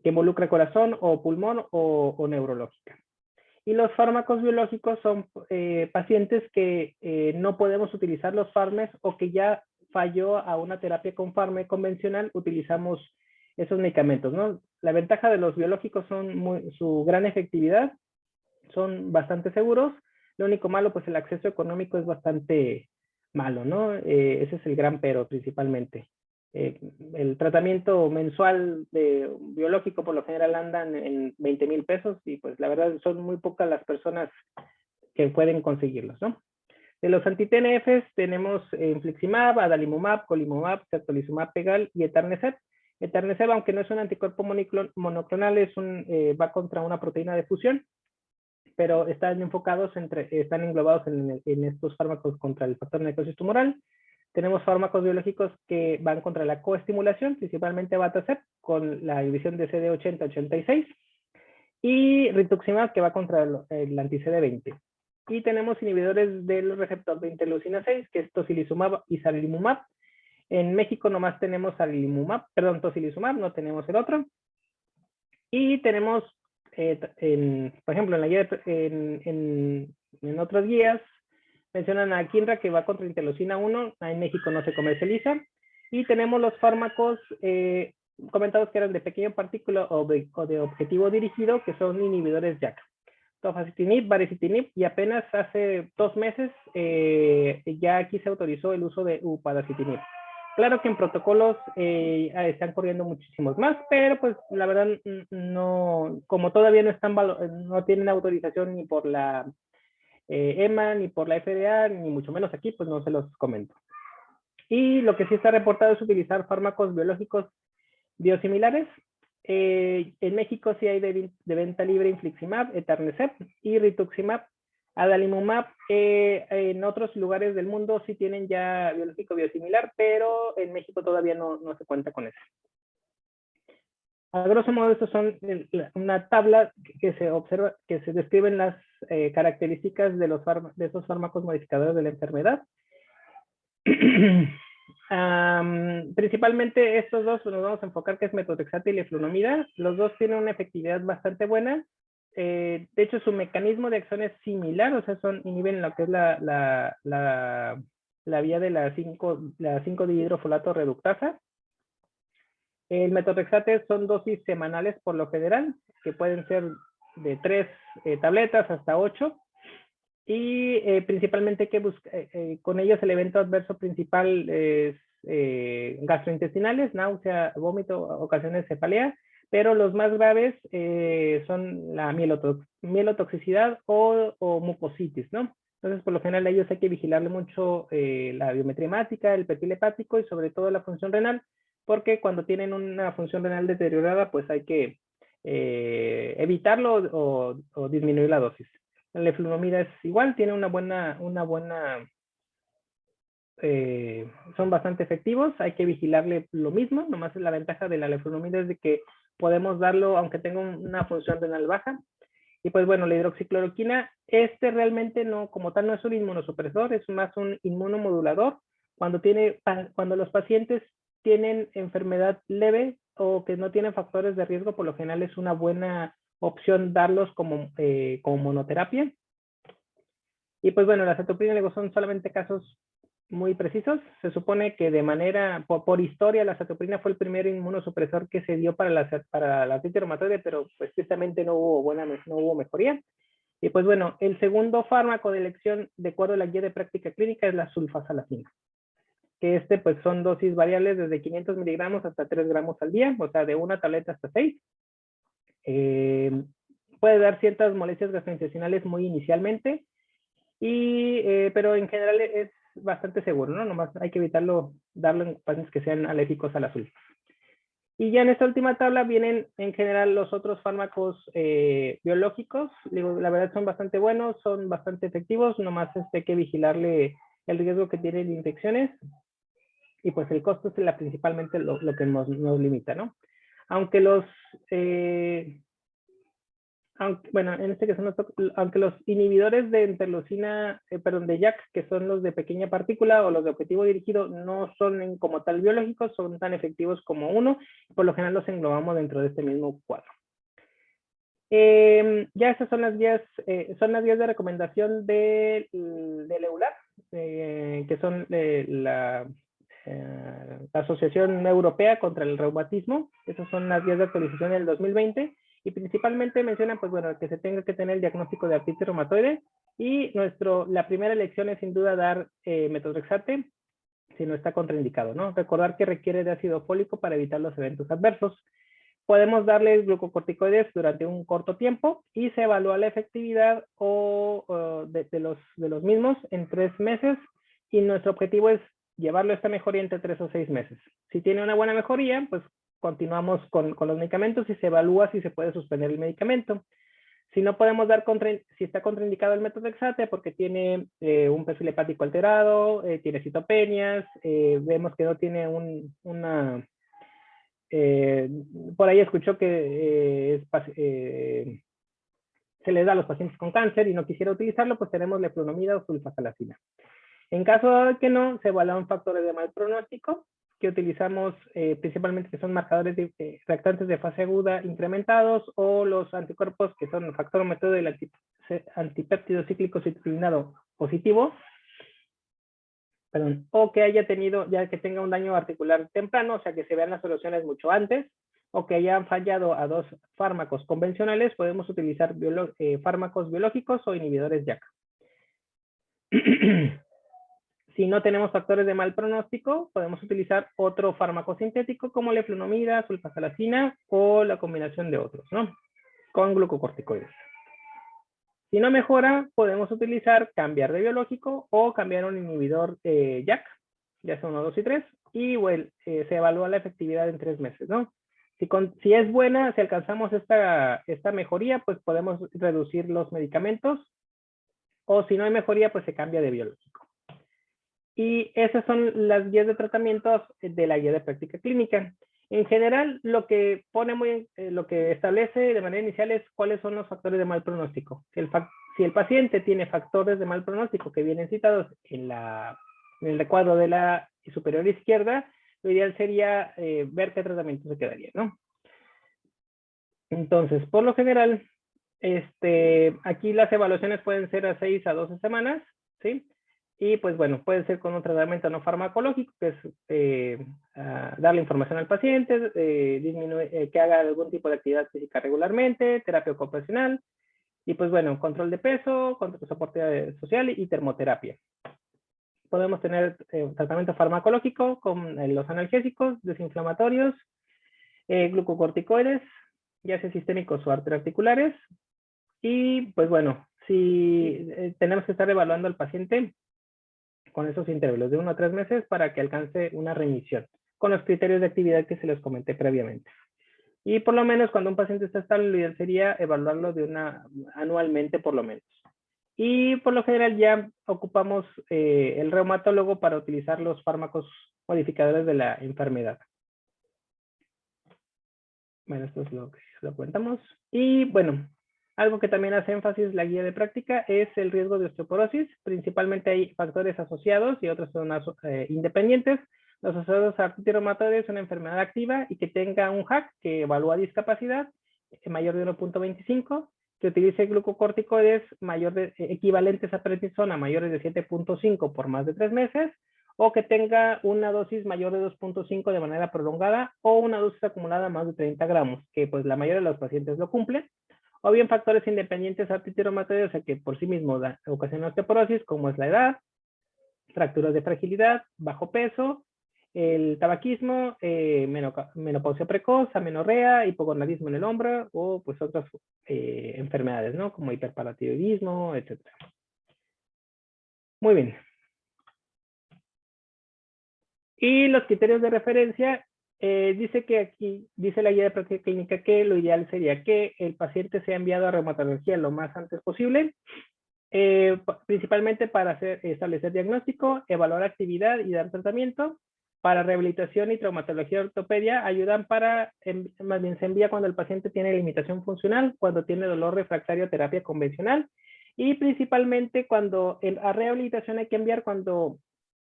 involucra corazón o pulmón o neurológica. Y los fármacos biológicos son pacientes que no podemos utilizar los fármacos o que ya falló a una terapia con fármaco convencional, utilizamos esos medicamentos, ¿no? La ventaja de los biológicos son su gran efectividad, son bastante seguros. Lo único malo, pues el acceso económico es bastante malo, ¿no? Ese es el gran pero principalmente. El tratamiento mensual de biológico por lo general andan en 20,000 pesos y pues la verdad son muy pocas las personas que pueden conseguirlos, ¿no? De los anti-TNFs tenemos infliximab, adalimumab, colimumab, certolizumab pegal y etanercept. Etanercept, aunque no es un anticuerpo monoclonal, va contra una proteína de fusión, pero están englobados en estos fármacos contra el factor necrosis tumoral. Tenemos fármacos biológicos que van contra la coestimulación, principalmente Abatacept, con la inhibición de CD80-86, y rituximab, que va contra el anti-CD20. Y tenemos inhibidores del receptor de interleucina 6, que es tocilizumab y sarilumab. En México nomás tenemos tocilizumab, no tenemos el otro. Y tenemos, por ejemplo, en la guía, en otras guías, mencionan a Quinra, que va contra interleucina 1, en México no se comercializa. Y tenemos los fármacos comentados que eran de pequeña partícula o de objetivo dirigido, que son inhibidores JAK. Tofacitinib, baricitinib, y apenas hace 2 meses ya aquí se autorizó el uso de upadacitinib. Claro que en protocolos están corriendo muchísimos más, pero pues la verdad no, como todavía no tienen autorización ni por la EMA, ni por la FDA, ni mucho menos aquí, pues no se los comento. Y lo que sí está reportado es utilizar fármacos biológicos biosimilares. En México sí hay de venta libre infliximab, etanercept y rituximab. Adalimumab, en otros lugares del mundo sí tienen ya biológico biosimilar, pero en México todavía no se cuenta con eso. A grosso modo, estos son una tabla que se observa, que se describen las características de esos fármacos modificadores de la enfermedad. Principalmente estos dos nos vamos a enfocar, que es metotrexate y leflunomida. Los dos tienen una efectividad bastante buena. De hecho, su mecanismo de acción es similar, o sea, inhiben lo que es la vía de la 5-dihidrofolato reductasa. El metotrexate son dosis semanales por lo general, que pueden ser de 3 tabletas hasta 8. Y principalmente con ellos el evento adverso principal es gastrointestinales, náusea, vómito, ocasiones cefalea, pero los más graves son la mielotoxicidad o mucositis, ¿no? Entonces, por lo general, a ellos hay que vigilarle mucho la biometría hemática, el perfil hepático y sobre todo la función renal, porque cuando tienen una función renal deteriorada, pues hay que evitarlo o disminuir la dosis. La leflunomida es igual, tiene una buena son bastante efectivos, hay que vigilarle lo mismo, nomás la ventaja de la leflunomida es de que podemos darlo aunque tenga una función renal baja. Y pues bueno, la hidroxicloroquina, realmente no, como tal, no es un inmunosupresor, es más un inmunomodulador. Cuando los pacientes tienen enfermedad leve o que no tienen factores de riesgo, por lo general es una buena opción darlos como monoterapia. Y pues bueno, la cetoprina son solamente casos muy precisos. Se supone que de manera, por historia, la cetoprina fue el primer inmunosupresor que se dio para la artritis reumatoide, pero pues tristemente no hubo mejoría. Y pues bueno, el segundo fármaco de elección de acuerdo a la guía de práctica clínica es la sulfasalazina, que pues son dosis variables desde 500 miligramos hasta 3 gramos al día, o sea, de una tableta hasta 6. Puede dar ciertas molestias gastrointestinales muy inicialmente, pero en general es bastante seguro, ¿no? Nomás hay que darlo en pacientes que sean alérgicos a la sulfa. Y ya en esta última tabla vienen en general los otros fármacos biológicos. Digo, la verdad son bastante buenos, son bastante efectivos, nomás hay que vigilarle el riesgo que tienen de infecciones. Y pues el costo es principalmente lo que nos limita, ¿no? Aunque en este caso, aunque los inhibidores de interleucina, de JAK, que son los de pequeña partícula o los de objetivo dirigido, no son como tal biológicos, son tan efectivos como uno, por lo general los englobamos dentro de este mismo cuadro. Ya estas son las guías de recomendación del EULAR, que son la Asociación Europea contra el Reumatismo. Esas son las guías de actualización del 2020. Y principalmente mencionan, pues bueno, que se tenga que tener el diagnóstico de artritis reumatoide. Y la primera elección es sin duda dar metotrexate si no está contraindicado, ¿no? Recordar que requiere de ácido fólico para evitar los eventos adversos. Podemos darles glucocorticoides durante un corto tiempo y se evalúa la efectividad de los mismos en 3 meses. Y nuestro objetivo es llevarlo a esta mejoría entre 3 o 6 meses. Si tiene una buena mejoría, pues continuamos con los medicamentos y se evalúa si se puede suspender el medicamento. Si no podemos dar si está contraindicado el metotrexate porque tiene un perfil hepático alterado, tiene citopenias, vemos que no tiene por ahí escuchó que se le da a los pacientes con cáncer y no quisiera utilizarlo, pues tenemos leflunomida o sulfasalazina. En caso de que no, se evalúan factores de mal pronóstico que utilizamos principalmente, que son marcadores reactantes de fase aguda incrementados, o los anticuerpos que son el factor método del antipéptido cíclico citrulinado positivo, o que tenga un daño articular temprano, o sea que se vean las soluciones mucho antes, o que hayan fallado a 2 fármacos convencionales. Podemos utilizar fármacos biológicos o inhibidores JAK. Si no tenemos factores de mal pronóstico, podemos utilizar otro fármaco sintético como leflunomida, sulfasalazina o la combinación de otros, ¿no? Con glucocorticoides. Si no mejora, podemos cambiar de biológico o cambiar un inhibidor JAK, ya sea 1, 2 y 3, y se evalúa la efectividad en 3 meses, ¿no? Si es buena, si alcanzamos esta mejoría, pues podemos reducir los medicamentos, o si no hay mejoría, pues se cambia de biológico. Y esas son las guías de tratamientos de la guía de práctica clínica. En general, lo que establece de manera inicial es cuáles son los factores de mal pronóstico. Si el paciente tiene factores de mal pronóstico que vienen citados en el recuadro de la superior izquierda, lo ideal sería ver qué tratamiento se quedaría, ¿no? Entonces, por lo general, aquí las evaluaciones pueden ser a 6 a 12 semanas, ¿sí? Y pues bueno, puede ser con un tratamiento no farmacológico, que es darle información al paciente, que haga algún tipo de actividad física regularmente, terapia ocupacional, y pues bueno, control de peso, soporte social y termoterapia. Podemos tener tratamiento farmacológico con los analgésicos, desinflamatorios, glucocorticoides, ya sea sistémicos o arterioarticulares. Y pues bueno, si tenemos que estar evaluando al paciente con esos intervalos de 1 a 3 meses para que alcance una remisión, con los criterios de actividad que se les comenté previamente. Y por lo menos cuando un paciente está estable, lo ideal sería evaluarlo anualmente por lo menos. Y por lo general ya ocupamos el reumatólogo para utilizar los fármacos modificadores de la enfermedad. Bueno, esto es lo que lo comentamos. Y bueno, algo que también hace énfasis la guía de práctica es el riesgo de osteoporosis. Principalmente hay factores asociados y otros son independientes. Los asociados a artritis reumatoide es una enfermedad activa y que tenga un HAC que evalúa discapacidad mayor de 1.25, que utilice glucocorticoides equivalentes a prednisona mayores de 7.5 por más de 3 meses, o que tenga una dosis mayor de 2.5 de manera prolongada, o una dosis acumulada más de 30 gramos, que pues la mayoría de los pacientes lo cumplen, o bien factores independientes a artritis reumatoide, o sea que por sí mismo ocasiona osteoporosis, como es la edad, fracturas de fragilidad, bajo peso, el tabaquismo, menopausia precoz, amenorrea, hipogonadismo en el hombro, o pues otras enfermedades, ¿no? Como hiperparatiroidismo, etc. Muy bien. Y los criterios de referencia, dice que aquí, dice la guía de práctica clínica que lo ideal sería que el paciente sea enviado a reumatología lo más antes posible, principalmente para establecer diagnóstico, evaluar actividad y dar tratamiento. Para rehabilitación y traumatología ortopedia ayudan más bien se envía cuando el paciente tiene limitación funcional, cuando tiene dolor refractario a terapia convencional, y principalmente cuando a rehabilitación hay que enviar cuando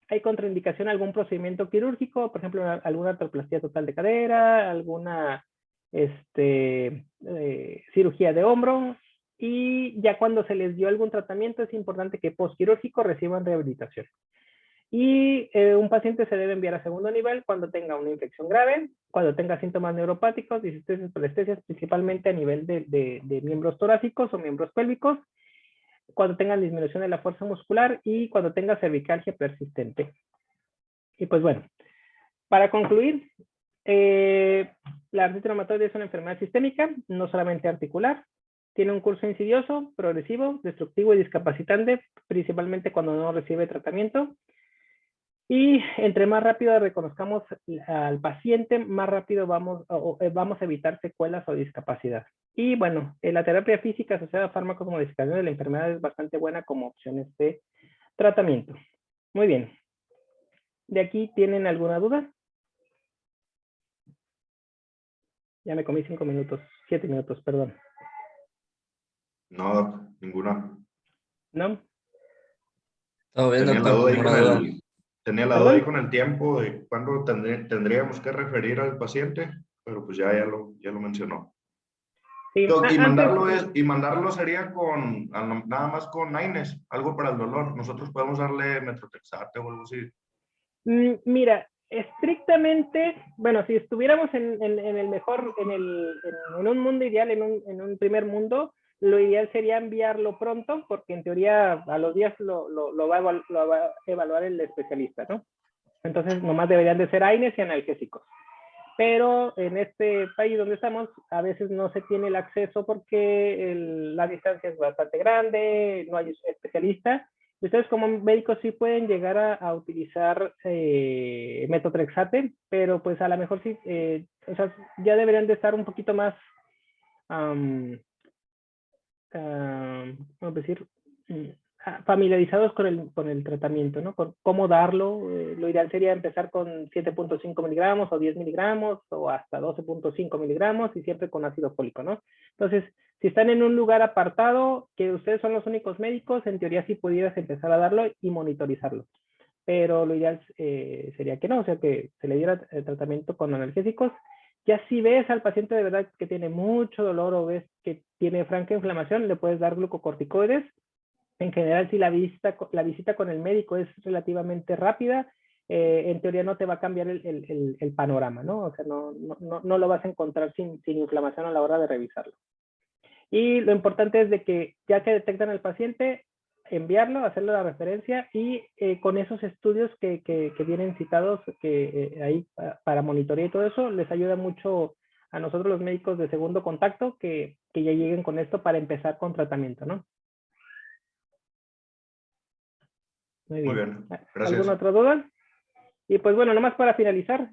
hay contraindicación a algún procedimiento quirúrgico, por ejemplo, alguna artroplastia total de cadera, alguna cirugía de hombro, y ya cuando se les dio algún tratamiento es importante que postquirúrgico reciban rehabilitación. Y un paciente se debe enviar a segundo nivel cuando tenga una infección grave, cuando tenga síntomas neuropáticos, disestesias, parestesias, principalmente a nivel de miembros torácicos o miembros pélvicos, cuando tengan disminución de la fuerza muscular y cuando tenga cervicalgia persistente. Y pues bueno, para concluir, la artritis reumatoide es una enfermedad sistémica, no solamente articular. Tiene un curso insidioso, progresivo, destructivo y discapacitante, principalmente cuando no recibe tratamiento. Y entre más rápido reconozcamos al paciente, más rápido vamos a evitar secuelas o discapacidad. Y bueno, la terapia física asociada a fármacos modificadores de la enfermedad es bastante buena como opciones de tratamiento. Muy bien. ¿De aquí tienen alguna duda? Ya me comí 5 minutos, 7 minutos, perdón. No, ninguna. ¿No? Todo bien, Tenía la doctor. duda ahí Ninguna con duda. tenía la duda ahí con el tiempo de cuándo tendríamos que referir al paciente, pero pues ya lo mencionó. Sí, Y mandarlo sería nada más con AINES, algo para el dolor. Nosotros podemos darle metrotexate o algo así. Mira, estrictamente, bueno, si estuviéramos en el mejor, en un mundo ideal, en un primer mundo, lo ideal sería enviarlo pronto, porque en teoría a los días lo va a evaluar el especialista, ¿no? Entonces, nomás deberían de ser AINES y analgésicos. Pero en este país donde estamos, a veces no se tiene el acceso porque la distancia es bastante grande, no hay especialista. Ustedes como médicos sí pueden llegar a utilizar metotrexate, pero pues a lo mejor sí, o sea, ya deberían de estar un poquito más, ¿cómo decir? Familiarizados con el tratamiento, ¿no? Con cómo darlo. Lo ideal sería empezar con 7.5 miligramos o 10 miligramos o hasta 12.5 miligramos y siempre con ácido fólico, ¿no? Entonces, si están en un lugar apartado, que ustedes son los únicos médicos, en teoría sí pudieras empezar a darlo y monitorizarlo. Pero lo ideal sería que no, o sea, que se le diera el tratamiento con analgésicos. Ya si ves al paciente de verdad que tiene mucho dolor o ves que tiene franca inflamación, le puedes dar glucocorticoides. En general, si la visita con el médico es relativamente rápida, en teoría no te va a cambiar el panorama, ¿no? O sea, no lo vas a encontrar sin inflamación a la hora de revisarlo. Y lo importante es de que ya que detectan al paciente, enviarlo, hacerle la referencia y con esos estudios que vienen citados ahí para monitorear y todo eso, les ayuda mucho a nosotros los médicos de segundo contacto que ya lleguen con esto para empezar con tratamiento, ¿no? Muy bien. Muy bien, gracias. ¿Alguna otra duda? Y pues bueno, nomás para finalizar,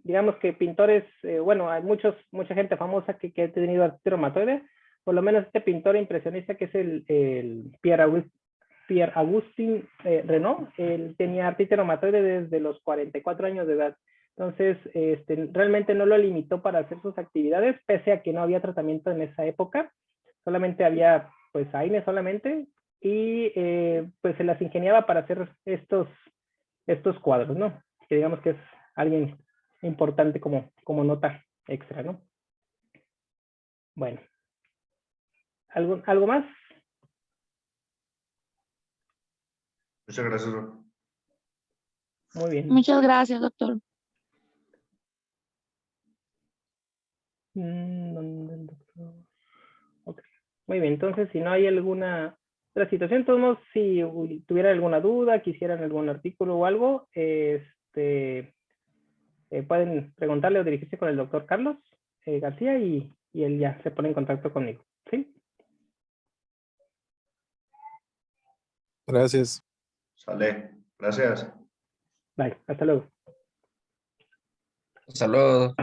digamos que pintores, bueno, hay mucha gente famosa que ha tenido artritis reumatoide, por lo menos este pintor impresionista que es el Pierre-Augustin Renoir, él tenía artritis reumatoide desde los 44 años de edad. Entonces, realmente no lo limitó para hacer sus actividades, pese a que no había tratamiento en esa época. Solamente había, pues, AINE solamente, y pues se las ingeniaba para hacer estos cuadros, ¿no? Que digamos que es alguien importante como nota extra, ¿no? Bueno. ¿Algo más? Muchas gracias, doctor. Muy bien. Muchas gracias, doctor. ¿Dónde el doctor? Ok. Muy bien, entonces si no hay alguna otra situación, todos modos, si tuvieran alguna duda, quisieran algún artículo o algo, pueden preguntarle o dirigirse con el doctor Carlos García y él ya se pone en contacto conmigo. ¿Sí? Gracias. Sale. Gracias. Bye, hasta luego. Hasta luego.